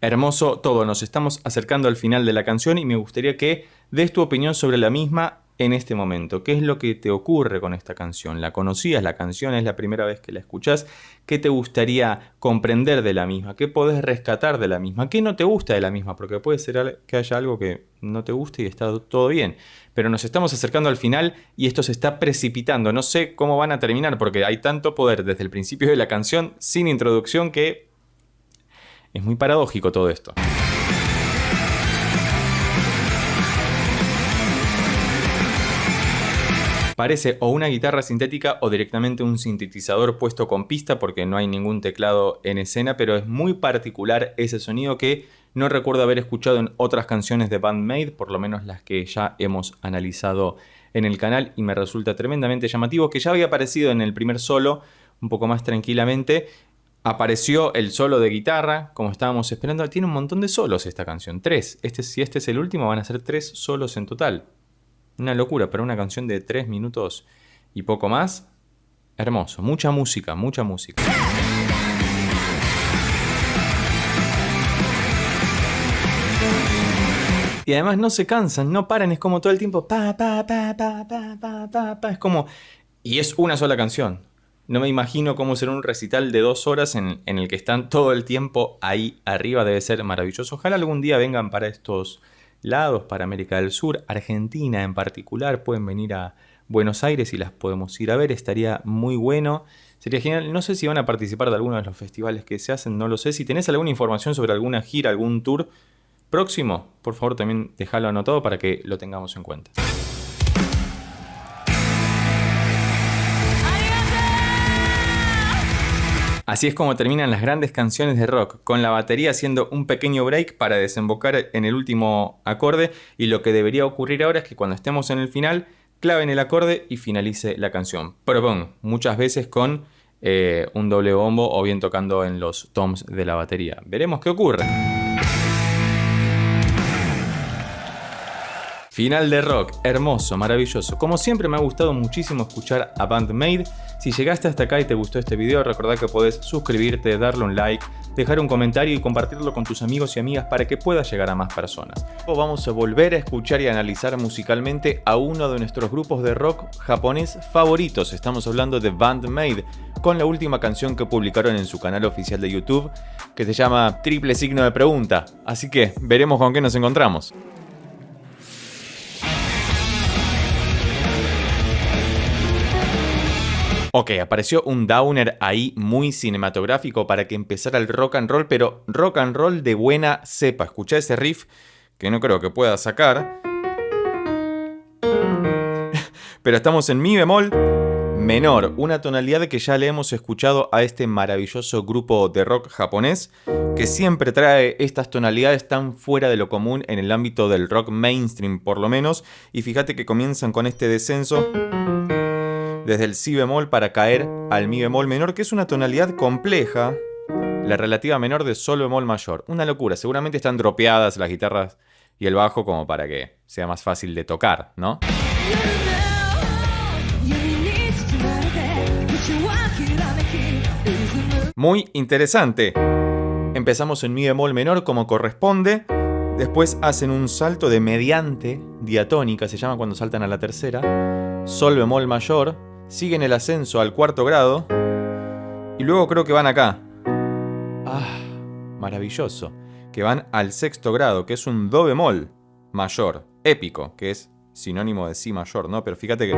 Hermoso todo, nos estamos acercando al final de la canción y me gustaría que des tu opinión sobre la misma en este momento. ¿Qué es lo que te ocurre con esta canción? ¿La conocías? ¿La canción es la primera vez que la escuchás? ¿Qué te gustaría comprender de la misma? ¿Qué podés rescatar de la misma? ¿Qué no te gusta de la misma? Porque puede ser que haya algo que no te guste y está todo bien. Pero nos estamos acercando al final y esto se está precipitando. No sé cómo van a terminar porque hay tanto poder desde el principio de la canción sin introducción que es muy paradójico todo esto. Parece o una guitarra sintética o directamente un sintetizador puesto con pista porque no hay ningún teclado en escena, pero es muy particular ese sonido que no recuerdo haber escuchado en otras canciones de Band-Maid, por lo menos las que ya hemos analizado en el canal y me resulta tremendamente llamativo, que ya había aparecido en el primer solo un poco más tranquilamente. Apareció el solo de guitarra, como estábamos esperando. Tiene un montón de solos esta canción, 3. Si este es el último, van a ser 3 solos en total. Una locura, pero una canción de 3 minutos y poco más. Hermoso, mucha música, mucha música. Y además no se cansan, no paran, es como todo el tiempo es como... Y es una sola canción. No me imagino cómo será un recital de 2 horas en el que están todo el tiempo ahí arriba. Debe ser maravilloso. Ojalá algún día vengan para estos lados, para América del Sur, Argentina en particular. Pueden venir a Buenos Aires y las podemos ir a ver. Estaría muy bueno. Sería genial. No sé si van a participar de alguno de los festivales que se hacen. No lo sé. Si tenés alguna información sobre alguna gira, algún tour próximo, por favor también déjalo anotado para que lo tengamos en cuenta. Así es como terminan las grandes canciones de rock, con la batería haciendo un pequeño break para desembocar en el último acorde, y lo que debería ocurrir ahora es que cuando estemos en el final, claven el acorde y finalice la canción. Pero bueno, muchas veces con un doble bombo o bien tocando en los toms de la batería. Veremos qué ocurre. Final de rock, hermoso, maravilloso. Como siempre me ha gustado muchísimo escuchar a Band-Maid. Si llegaste hasta acá y te gustó este video, recordá que podés suscribirte, darle un like, dejar un comentario y compartirlo con tus amigos y amigas para que pueda llegar a más personas. Vamos a volver a escuchar y analizar musicalmente a uno de nuestros grupos de rock japonés favoritos. Estamos hablando de Band-Maid, con la última canción que publicaron en su canal oficial de YouTube, que se llama Triple Signo de Pregunta. Así que veremos con qué nos encontramos. Ok, apareció un downer ahí muy cinematográfico para que empezara el rock and roll, pero rock and roll de buena cepa. Escuchá ese riff que no creo que pueda sacar. Pero estamos en mi bemol menor, una tonalidad que ya le hemos escuchado a este maravilloso grupo de rock japonés, que siempre trae estas tonalidades tan fuera de lo común en el ámbito del rock mainstream por lo menos. Y fíjate que comienzan con este descenso desde el si bemol para caer al mi bemol menor, que es una tonalidad compleja, la relativa menor de sol bemol mayor. Una locura, seguramente están dropeadas las guitarras y el bajo como para que sea más fácil de tocar, ¿no? Muy interesante. Empezamos en mi bemol menor como corresponde, después hacen un salto de mediante diatónica, se llama cuando saltan a la tercera, sol bemol mayor, siguen el ascenso al cuarto grado y luego creo que van acá. Ah, maravilloso. Que van al sexto grado, que es un do bemol mayor, épico, que es sinónimo de si mayor, ¿no? Pero fíjate que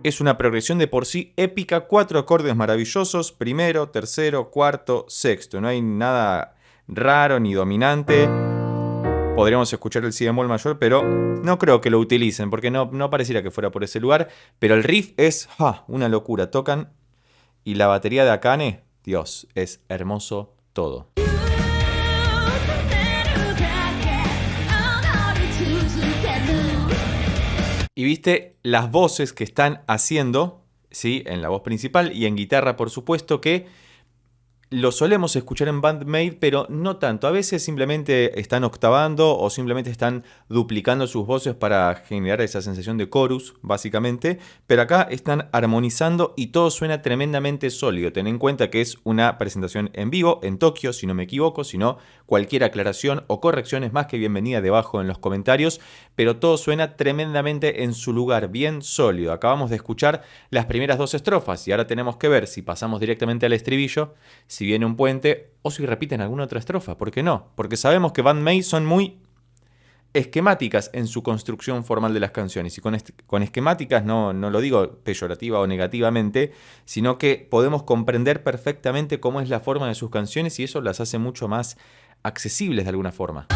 es una progresión de por sí épica, 4 acordes maravillosos, primero, tercero, cuarto, sexto. No hay nada raro ni dominante. Podríamos escuchar el si bemol mayor, pero no creo que lo utilicen, porque no pareciera que fuera por ese lugar. Pero el riff es una locura. Tocan y la batería de Akane, Dios, es hermoso todo. Y viste las voces que están haciendo, ¿sí? En la voz principal y en guitarra, por supuesto, que lo solemos escuchar en Band-Maid, pero no tanto. A veces simplemente están octavando o simplemente están duplicando sus voces para generar esa sensación de chorus, básicamente. Pero acá están armonizando y todo suena tremendamente sólido. Ten en cuenta que es una presentación en vivo en Tokio, si no me equivoco. Si no, cualquier aclaración o corrección es más que bienvenida debajo en los comentarios. Pero todo suena tremendamente en su lugar, bien sólido. Acabamos de escuchar las primeras 2 estrofas y ahora tenemos que ver si pasamos directamente al estribillo, si viene un puente o si repiten alguna otra estrofa. ¿Por qué no? Porque sabemos que Band-Maid son muy esquemáticas en su construcción formal de las canciones. Y con esquemáticas no lo digo peyorativa o negativamente, sino que podemos comprender perfectamente cómo es la forma de sus canciones y eso las hace mucho más accesibles de alguna forma.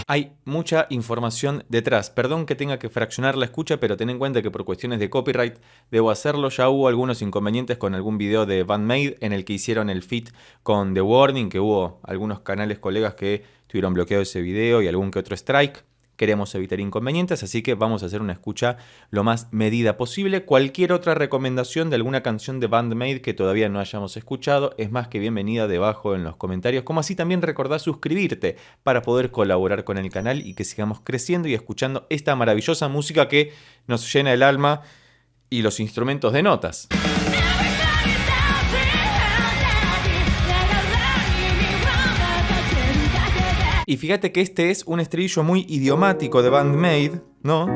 Hay mucha información detrás. Perdón que tenga que fraccionar la escucha, pero ten en cuenta que por cuestiones de copyright debo hacerlo. Ya hubo algunos inconvenientes con algún video de Band-Maid en el que hicieron el feat con The Warning, que hubo algunos canales colegas que tuvieron bloqueado ese video y algún que otro strike. Queremos evitar inconvenientes, así que vamos a hacer una escucha lo más medida posible. Cualquier otra recomendación de alguna canción de Band-Maid que todavía no hayamos escuchado es más que bienvenida debajo en los comentarios. Como así también recordá suscribirte para poder colaborar con el canal y que sigamos creciendo y escuchando esta maravillosa música que nos llena el alma y los instrumentos de notas. Y fíjate que este es un estribillo muy idiomático de Band-Maid, ¿no?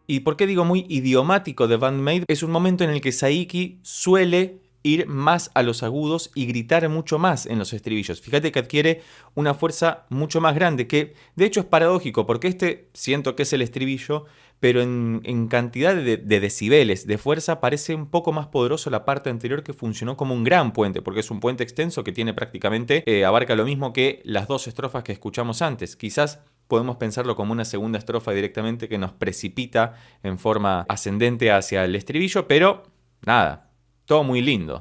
¿Y por qué digo muy idiomático de Band-Maid? Es un momento en el que Saiki suele ir más a los agudos y gritar mucho más en los estribillos. Fíjate que adquiere una fuerza mucho más grande, que de hecho es paradójico, porque este siento que es el estribillo, pero en cantidad de decibeles, de fuerza, parece un poco más poderoso la parte anterior que funcionó como un gran puente, porque es un puente extenso que tiene prácticamente, abarca lo mismo que las 2 estrofas que escuchamos antes. Quizás podemos pensarlo como una segunda estrofa directamente que nos precipita en forma ascendente hacia el estribillo, pero nada, todo muy lindo.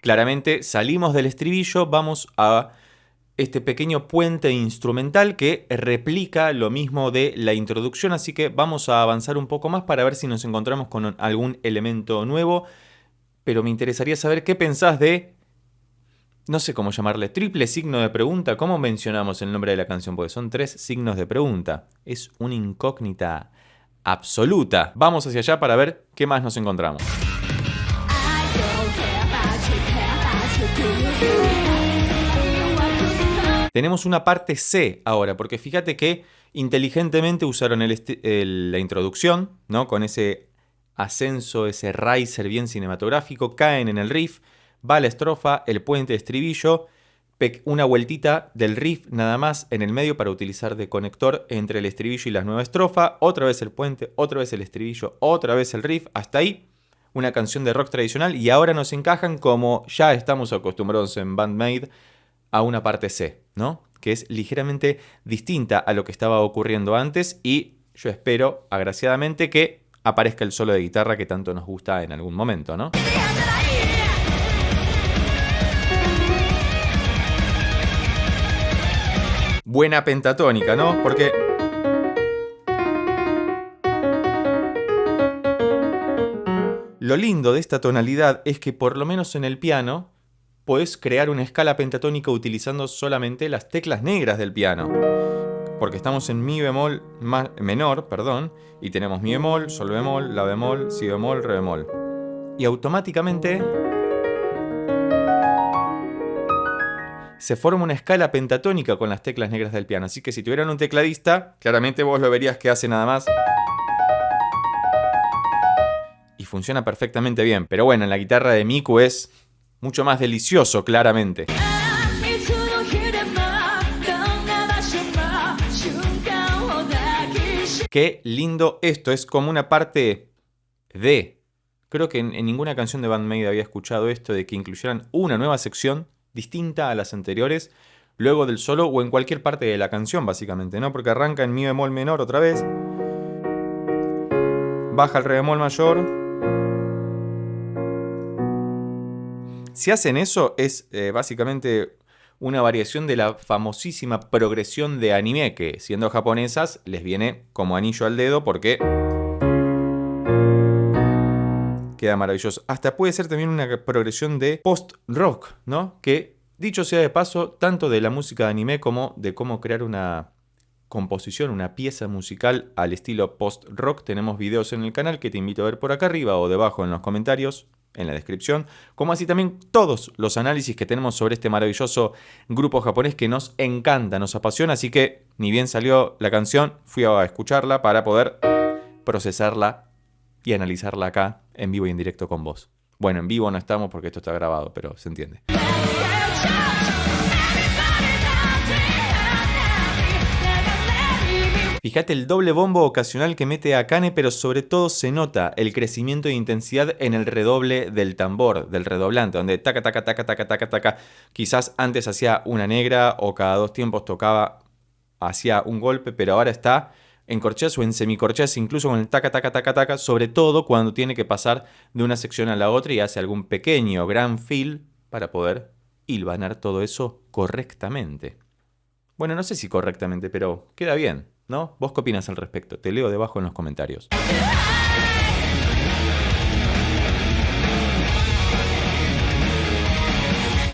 Claramente salimos del estribillo, vamos a este pequeño puente instrumental que replica lo mismo de la introducción, así que vamos a avanzar un poco más para ver si nos encontramos con algún elemento nuevo, pero me interesaría saber qué pensás de, no sé cómo llamarle, triple signo de pregunta. ¿Cómo mencionamos el nombre de la canción? Porque son 3 signos de pregunta. Es una incógnita absoluta. Vamos hacia allá para ver qué más nos encontramos. Tenemos una parte C ahora, porque fíjate que inteligentemente usaron la introducción, ¿no? Con ese ascenso, ese riser bien cinematográfico, caen en el riff, va la estrofa, el puente de estribillo, una vueltita del riff nada más en el medio para utilizar de conector entre el estribillo y la nueva estrofa, otra vez el puente, otra vez el estribillo, otra vez el riff, hasta ahí una canción de rock tradicional, y ahora nos encajan, como ya estamos acostumbrados en Band-Maid, a una parte C, ¿no? Que es ligeramente distinta a lo que estaba ocurriendo antes, y yo espero, agraciadamente, que aparezca el solo de guitarra que tanto nos gusta en algún momento, ¿no? Buena pentatónica, ¿no? Porque lo lindo de esta tonalidad es que por lo menos en el piano podés crear una escala pentatónica utilizando solamente las teclas negras del piano. Porque estamos en mi bemol menor, y tenemos mi bemol, sol bemol, la bemol, si bemol, re bemol. Y automáticamente se forma una escala pentatónica con las teclas negras del piano. Así que si tuvieran un tecladista, claramente vos lo verías que hace nada más. Y funciona perfectamente bien. Pero bueno, en la guitarra de Miku es mucho más delicioso, claramente. Qué lindo esto, es como una parte de... Creo que en ninguna canción de Band-Maid había escuchado esto, de que incluyeran una nueva sección distinta a las anteriores, luego del solo o en cualquier parte de la canción, básicamente, ¿no? Porque arranca en mi bemol menor otra vez, baja el re bemol mayor. Si hacen eso, es básicamente una variación de la famosísima progresión de anime, que siendo japonesas les viene como anillo al dedo porque queda maravilloso. Hasta puede ser también una progresión de post-rock, ¿no? Que, dicho sea de paso, tanto de la música de anime como de cómo crear una composición, una pieza musical al estilo post-rock, tenemos videos en el canal que te invito a ver por acá arriba o debajo en los comentarios, en la descripción, como así también todos los análisis que tenemos sobre este maravilloso grupo japonés que nos encanta, nos apasiona, así que ni bien salió la canción, fui a escucharla para poder procesarla y analizarla acá en vivo y en directo con vos. Bueno, en vivo no estamos porque esto está grabado, pero se entiende. Fíjate el doble bombo ocasional que mete Akane, pero sobre todo se nota el crecimiento de intensidad en el redoble del tambor, del redoblante, donde taca, taca, taca, taca, taca, taca. Quizás antes hacía una negra o cada 2 tiempos tocaba, hacía un golpe, pero ahora está en corcheas o en semicorcheas, incluso con el taca, taca, taca, taca, sobre todo cuando tiene que pasar de una sección a la otra y hace algún pequeño gran fill para poder hilvanar todo eso correctamente. Bueno, no sé si correctamente, pero queda bien, ¿no? ¿Vos qué opinas al respecto? Te leo debajo en los comentarios.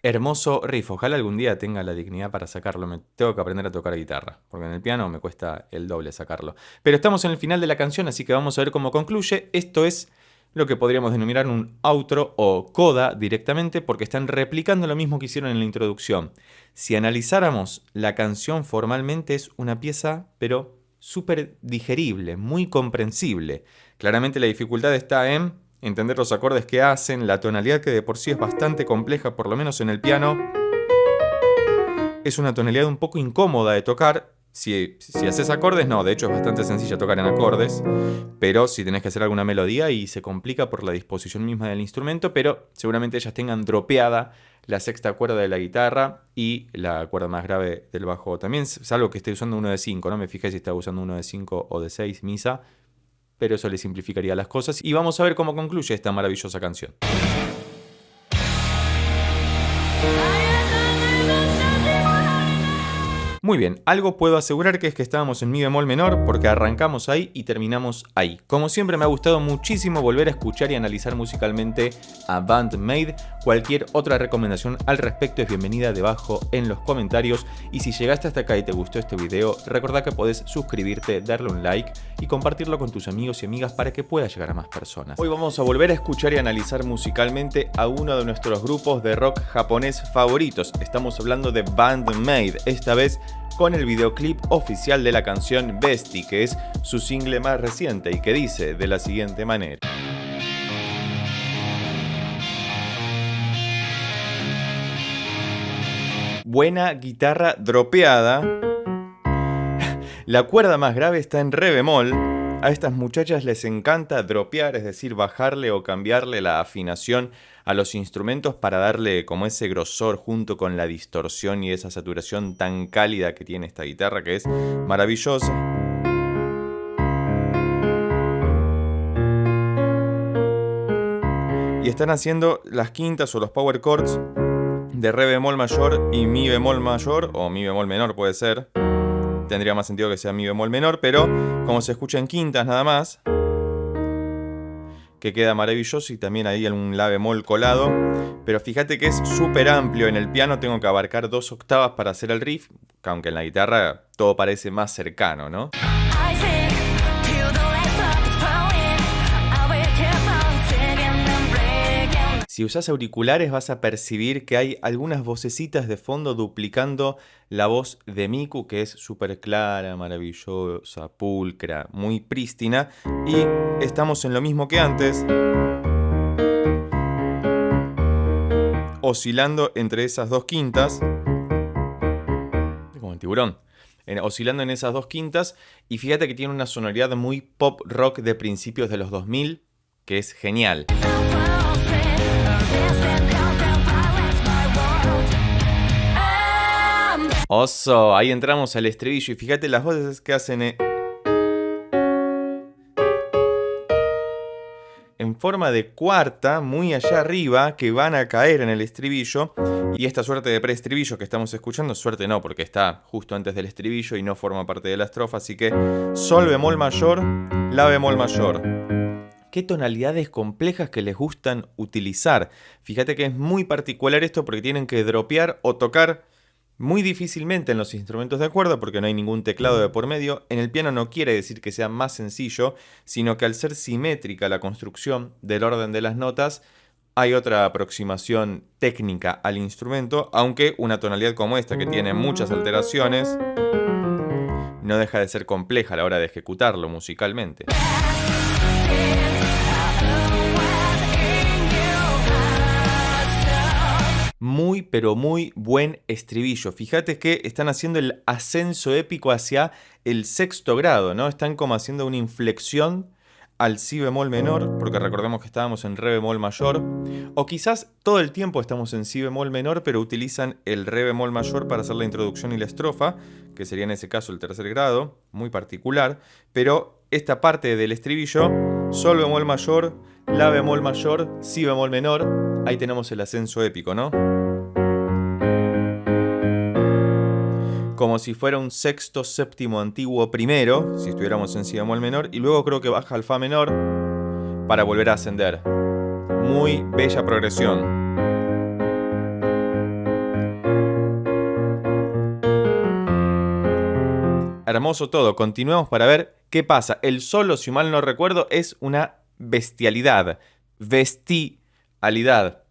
Hermoso riff. Ojalá algún día tenga la dignidad para sacarlo. Me tengo que aprender a tocar guitarra, porque en el piano me cuesta el doble sacarlo. Pero estamos en el final de la canción, así que vamos a ver cómo concluye. Esto es lo que podríamos denominar un outro o coda directamente, porque están replicando lo mismo que hicieron en la introducción. Si analizáramos la canción formalmente, es una pieza, pero súper digerible, muy comprensible. Claramente la dificultad está en entender los acordes que hacen, la tonalidad que de por sí es bastante compleja, por lo menos en el piano. Es una tonalidad un poco incómoda de tocar. Si haces acordes, no, de hecho es bastante sencilla tocar en acordes, pero si tenés que hacer alguna melodía y se complica por la disposición misma del instrumento, pero seguramente ellas tengan dropeada la sexta cuerda de la guitarra y la cuerda más grave del bajo también, salvo que esté usando uno de 5, no me fijé si está usando uno de 5 o de 6 misa, pero eso le simplificaría las cosas y vamos a ver cómo concluye esta maravillosa canción. Muy bien, algo puedo asegurar que es que estábamos en mi bemol menor porque arrancamos ahí y terminamos ahí. Como siempre me ha gustado muchísimo volver a escuchar y analizar musicalmente a Band-Maid. Cualquier otra recomendación al respecto es bienvenida debajo en los comentarios. Y si llegaste hasta acá y te gustó este video, recordá que podés suscribirte, darle un like y compartirlo con tus amigos y amigas para que pueda llegar a más personas. Hoy vamos a volver a escuchar y analizar musicalmente a uno de nuestros grupos de rock japonés favoritos. Estamos hablando de Band-Maid, esta vez con el videoclip oficial de la canción Bestie, que es su single más reciente y que dice de la siguiente manera. Buena guitarra dropeada. La cuerda más grave está en re bemol. A estas muchachas les encanta dropear, es decir, bajarle o cambiarle la afinación a los instrumentos para darle como ese grosor junto con la distorsión y esa saturación tan cálida que tiene esta guitarra, que es maravillosa. Y están haciendo las quintas o los power chords de re bemol mayor y mi bemol mayor, o mi bemol menor puede ser. Tendría más sentido que sea mi bemol menor, pero como se escucha en quintas nada más, que queda maravilloso, y también ahí un la bemol colado. Pero fíjate que es súper amplio. En el piano tengo que abarcar 2 octavas para hacer el riff, aunque en la guitarra todo parece más cercano, ¿no? Si usas auriculares vas a percibir que hay algunas vocecitas de fondo duplicando la voz de Miku, que es súper clara, maravillosa, pulcra, muy prístina. Y estamos en lo mismo que antes, oscilando entre esas 2 quintas, como el tiburón. Oscilando en esas 2 quintas, y fíjate que tiene una sonoridad muy pop rock de principios de los 2000, que es genial. Oso, ahí entramos al estribillo y fíjate las voces que hacen en forma de cuarta, muy allá arriba, que van a caer en el estribillo. Y esta suerte de preestribillo que estamos escuchando, suerte no, porque está justo antes del estribillo y no forma parte de la estrofa, así que sol bemol mayor, la bemol mayor. Qué tonalidades complejas que les gustan utilizar. Fíjate que es muy particular esto porque tienen que dropear o tocar muy difícilmente en los instrumentos de cuerda porque no hay ningún teclado de por medio. En el piano no quiere decir que sea más sencillo, sino que al ser simétrica la construcción del orden de las notas, hay otra aproximación técnica al instrumento, aunque una tonalidad como esta, que tiene muchas alteraciones, no deja de ser compleja a la hora de ejecutarlo musicalmente. Muy, pero muy buen estribillo. Fíjate que están haciendo el ascenso épico hacia el 6º grado, ¿no? Están como haciendo una inflexión al si bemol menor, porque recordemos que estábamos en re bemol mayor. O quizás todo el tiempo estamos en si bemol menor, pero utilizan el re bemol mayor para hacer la introducción y la estrofa, que sería en ese caso el 3er grado, muy particular. Pero esta parte del estribillo, sol bemol mayor, la bemol mayor, si bemol menor, ahí tenemos el ascenso épico, ¿no? Como si fuera un sexto, séptimo, antiguo primero, si estuviéramos en si bemol menor, y luego creo que baja al fa menor para volver a ascender. Muy bella progresión. Hermoso todo. Continuemos para ver qué pasa. El solo, si mal no recuerdo, es una bestialidad. Bestialidad.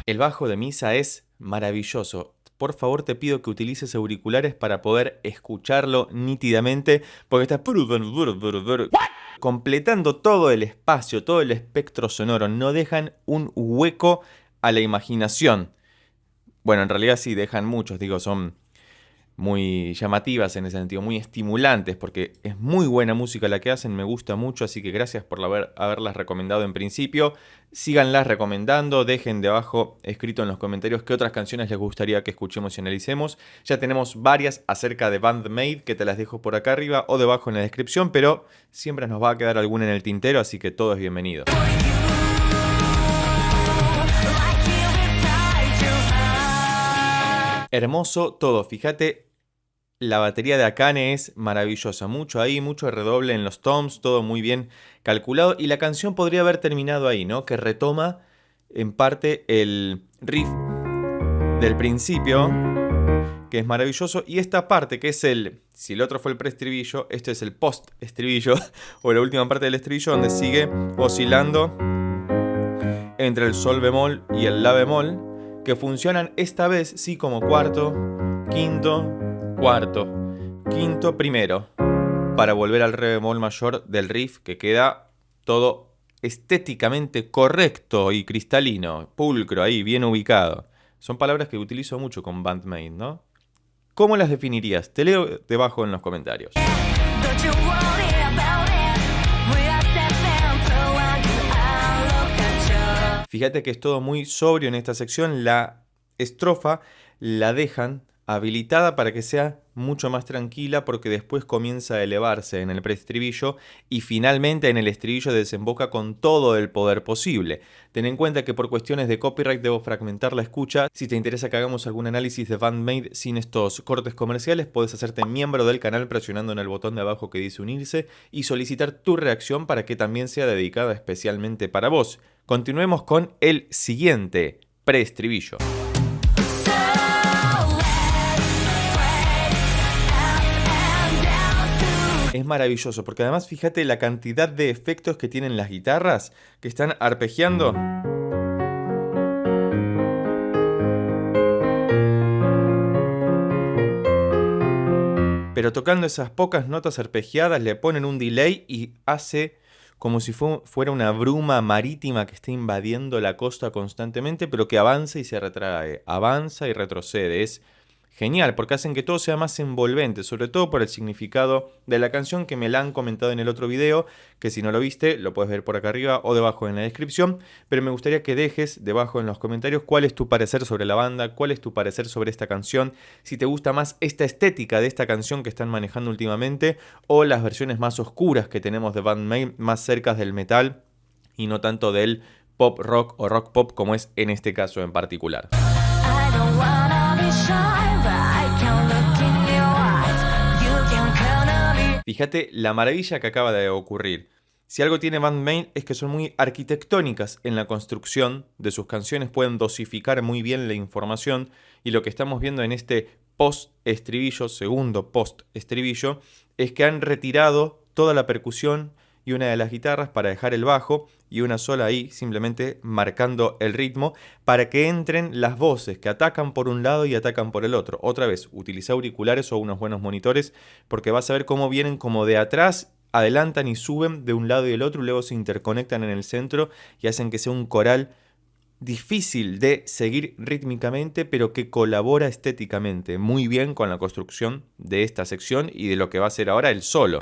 El bajo de Misa es maravilloso. Por favor te pido que utilices auriculares para poder escucharlo nítidamente, porque está completando todo el espacio, todo el espectro sonoro. No dejan un hueco a la imaginación. Bueno, en realidad sí dejan muchos, digo, son muy llamativas en ese sentido, muy estimulantes, porque es muy buena música la que hacen, me gusta mucho, así que gracias por haberlas recomendado en principio. Síganlas recomendando, dejen de abajo escrito en los comentarios qué otras canciones les gustaría que escuchemos y analicemos. Ya tenemos varias acerca de Band-Maid que te las dejo por acá arriba o debajo en la descripción, pero siempre nos va a quedar alguna en el tintero, así que todo es bienvenido. Hermoso todo, fíjate, la batería de Akane es maravillosa, mucho ahí, mucho redoble en los toms, todo muy bien calculado y la canción podría haber terminado ahí, ¿no? Que retoma en parte el riff del principio, que es maravilloso, y esta parte que es si el otro fue el preestribillo, este es el post-estribillo, o la última parte del estribillo, donde sigue oscilando entre el sol bemol y el la bemol, que funcionan esta vez sí como cuarto, quinto, cuarto, quinto, primero, para volver al re bemol mayor del riff, que queda todo estéticamente correcto y cristalino, pulcro ahí, bien ubicado. Son palabras que utilizo mucho con Bandmate, ¿no? ¿Cómo las definirías? Te leo debajo en los comentarios. Fíjate que es todo muy sobrio en esta sección. La estrofa la dejan habilitada para que sea mucho más tranquila porque después comienza a elevarse en el preestribillo y finalmente en el estribillo desemboca con todo el poder posible. Ten en cuenta que por cuestiones de copyright debo fragmentar la escucha. Si te interesa que hagamos algún análisis de Bandmate sin estos cortes comerciales, puedes hacerte miembro del canal presionando en el botón de abajo que dice unirse y solicitar tu reacción para que también sea dedicada especialmente para vos. Continuemos con el siguiente preestribillo. Es maravilloso, porque además fíjate la cantidad de efectos que tienen las guitarras, que están arpegiando. Pero tocando esas pocas notas arpegiadas le ponen un delay y hace como si fuera una bruma marítima que está invadiendo la costa constantemente, pero que avanza y se retrae, avanza y retrocede. Es genial, porque hacen que todo sea más envolvente, sobre todo por el significado de la canción que me la han comentado en el otro video, que si no lo viste, lo puedes ver por acá arriba o debajo en la descripción, pero me gustaría que dejes debajo en los comentarios cuál es tu parecer sobre la banda, cuál es tu parecer sobre esta canción, si te gusta más esta estética de esta canción que están manejando últimamente, o las versiones más oscuras que tenemos de Bandmate, más cercas del metal, y no tanto del pop rock o rock pop como es en este caso en particular. Fíjate la maravilla que acaba de ocurrir. Si algo tiene Bandmate es que son muy arquitectónicas en la construcción de sus canciones, pueden dosificar muy bien la información y lo que estamos viendo en este post-estribillo, segundo post-estribillo, es que han retirado toda la percusión y una de las guitarras para dejar el bajo y una sola ahí, simplemente marcando el ritmo para que entren las voces que atacan por un lado y atacan por el otro. Otra vez, utiliza auriculares o unos buenos monitores porque vas a ver cómo vienen como de atrás, adelantan y suben de un lado y del otro y luego se interconectan en el centro y hacen que sea un coral difícil de seguir rítmicamente, pero que colabora estéticamente muy bien con la construcción de esta sección y de lo que va a ser ahora el solo.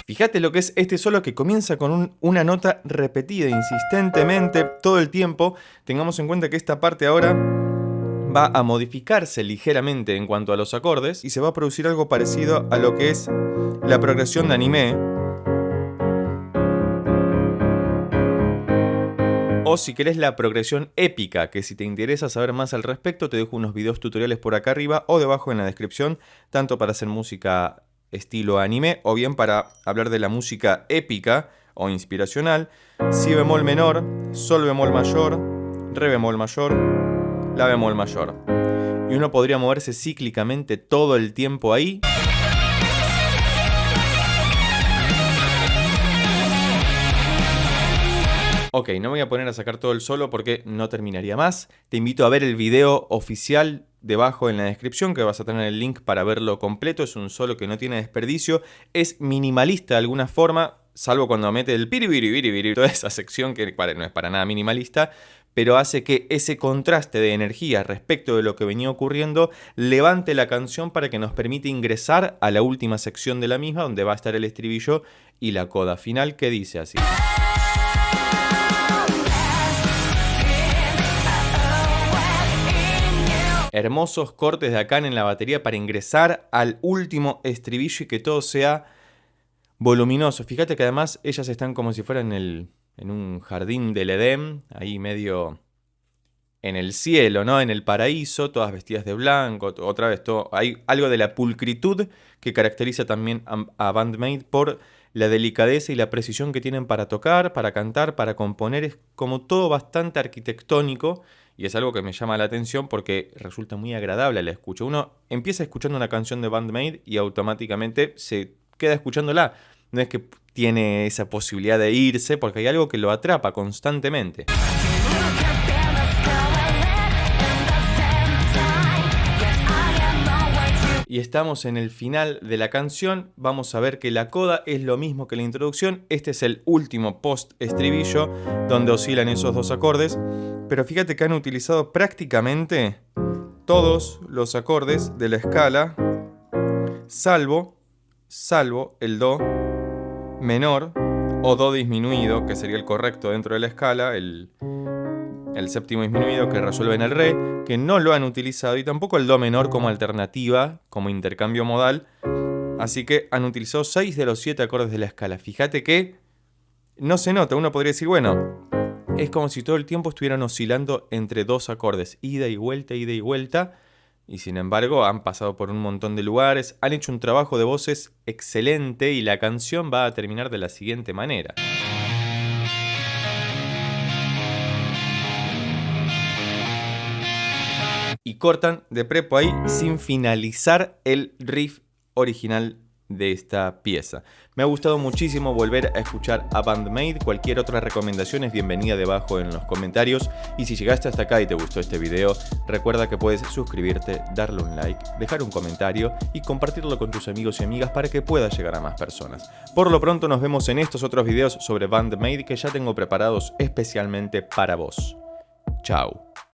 Fíjate lo que es este solo que comienza con una nota repetida insistentemente todo el tiempo. Tengamos en cuenta que esta parte ahora va a modificarse ligeramente en cuanto a los acordes y se va a producir algo parecido a lo que es la progresión de anime. O si querés la progresión épica, que si te interesa saber más al respecto te dejo unos videos tutoriales por acá arriba o debajo en la descripción, tanto para hacer música estilo anime o bien para hablar de la música épica o inspiracional. Si bemol menor, sol bemol mayor, re bemol mayor, la bemol mayor. Y uno podría moverse cíclicamente todo el tiempo ahí. Ok, no me voy a poner a sacar todo el solo porque no terminaría más. Te invito a ver el video oficial debajo en la descripción, que vas a tener el link para verlo completo. Es un solo que no tiene desperdicio. Es minimalista de alguna forma, salvo cuando mete el piribiribiribiri, toda esa sección que no es para nada minimalista, pero hace que ese contraste de energía respecto de lo que venía ocurriendo levante la canción para que nos permita ingresar a la última sección de la misma, donde va a estar el estribillo y la coda final, que dice así. Hermosos cortes de Akane en la batería para ingresar al último estribillo y que todo sea voluminoso. Fíjate que además ellas están como si fueran en en un jardín del Edén, ahí medio en el cielo, ¿no? En el paraíso, todas vestidas de blanco, otra vez todo. Hay algo de la pulcritud que caracteriza también a Band-Maid por la delicadeza y la precisión que tienen para tocar, para cantar, para componer. Es como todo bastante arquitectónico y es algo que me llama la atención porque resulta muy agradable la escucha. Uno empieza escuchando una canción de Band-Maid y automáticamente se queda escuchándola. No es que tiene esa posibilidad de irse porque hay algo que lo atrapa constantemente. Y estamos en el final de la canción. Vamos a ver que la coda es lo mismo que la introducción. Este es el último post-estribillo donde oscilan esos dos acordes. Pero fíjate que han utilizado prácticamente todos los acordes de la escala, salvo el do menor o do disminuido, que sería el correcto dentro de la escala, el séptimo disminuido que resuelve en el re, que no lo han utilizado, y tampoco el do menor como alternativa, como intercambio modal. Así que han utilizado 6 de los 7 acordes de la escala. Fíjate que no se nota. Uno podría decir, bueno, es como si todo el tiempo estuvieran oscilando entre dos acordes, ida y vuelta, y sin embargo han pasado por un montón de lugares, han hecho un trabajo de voces excelente y la canción va a terminar de la siguiente manera. Y cortan de prepo ahí sin finalizar el riff original de esta pieza. Me ha gustado muchísimo volver a escuchar a Band-Maid. Cualquier otra recomendación es bienvenida debajo en los comentarios. Y si llegaste hasta acá y te gustó este video, recuerda que puedes suscribirte, darle un like, dejar un comentario y compartirlo con tus amigos y amigas para que pueda llegar a más personas. Por lo pronto nos vemos en estos otros videos sobre Band-Maid que ya tengo preparados especialmente para vos. Chao.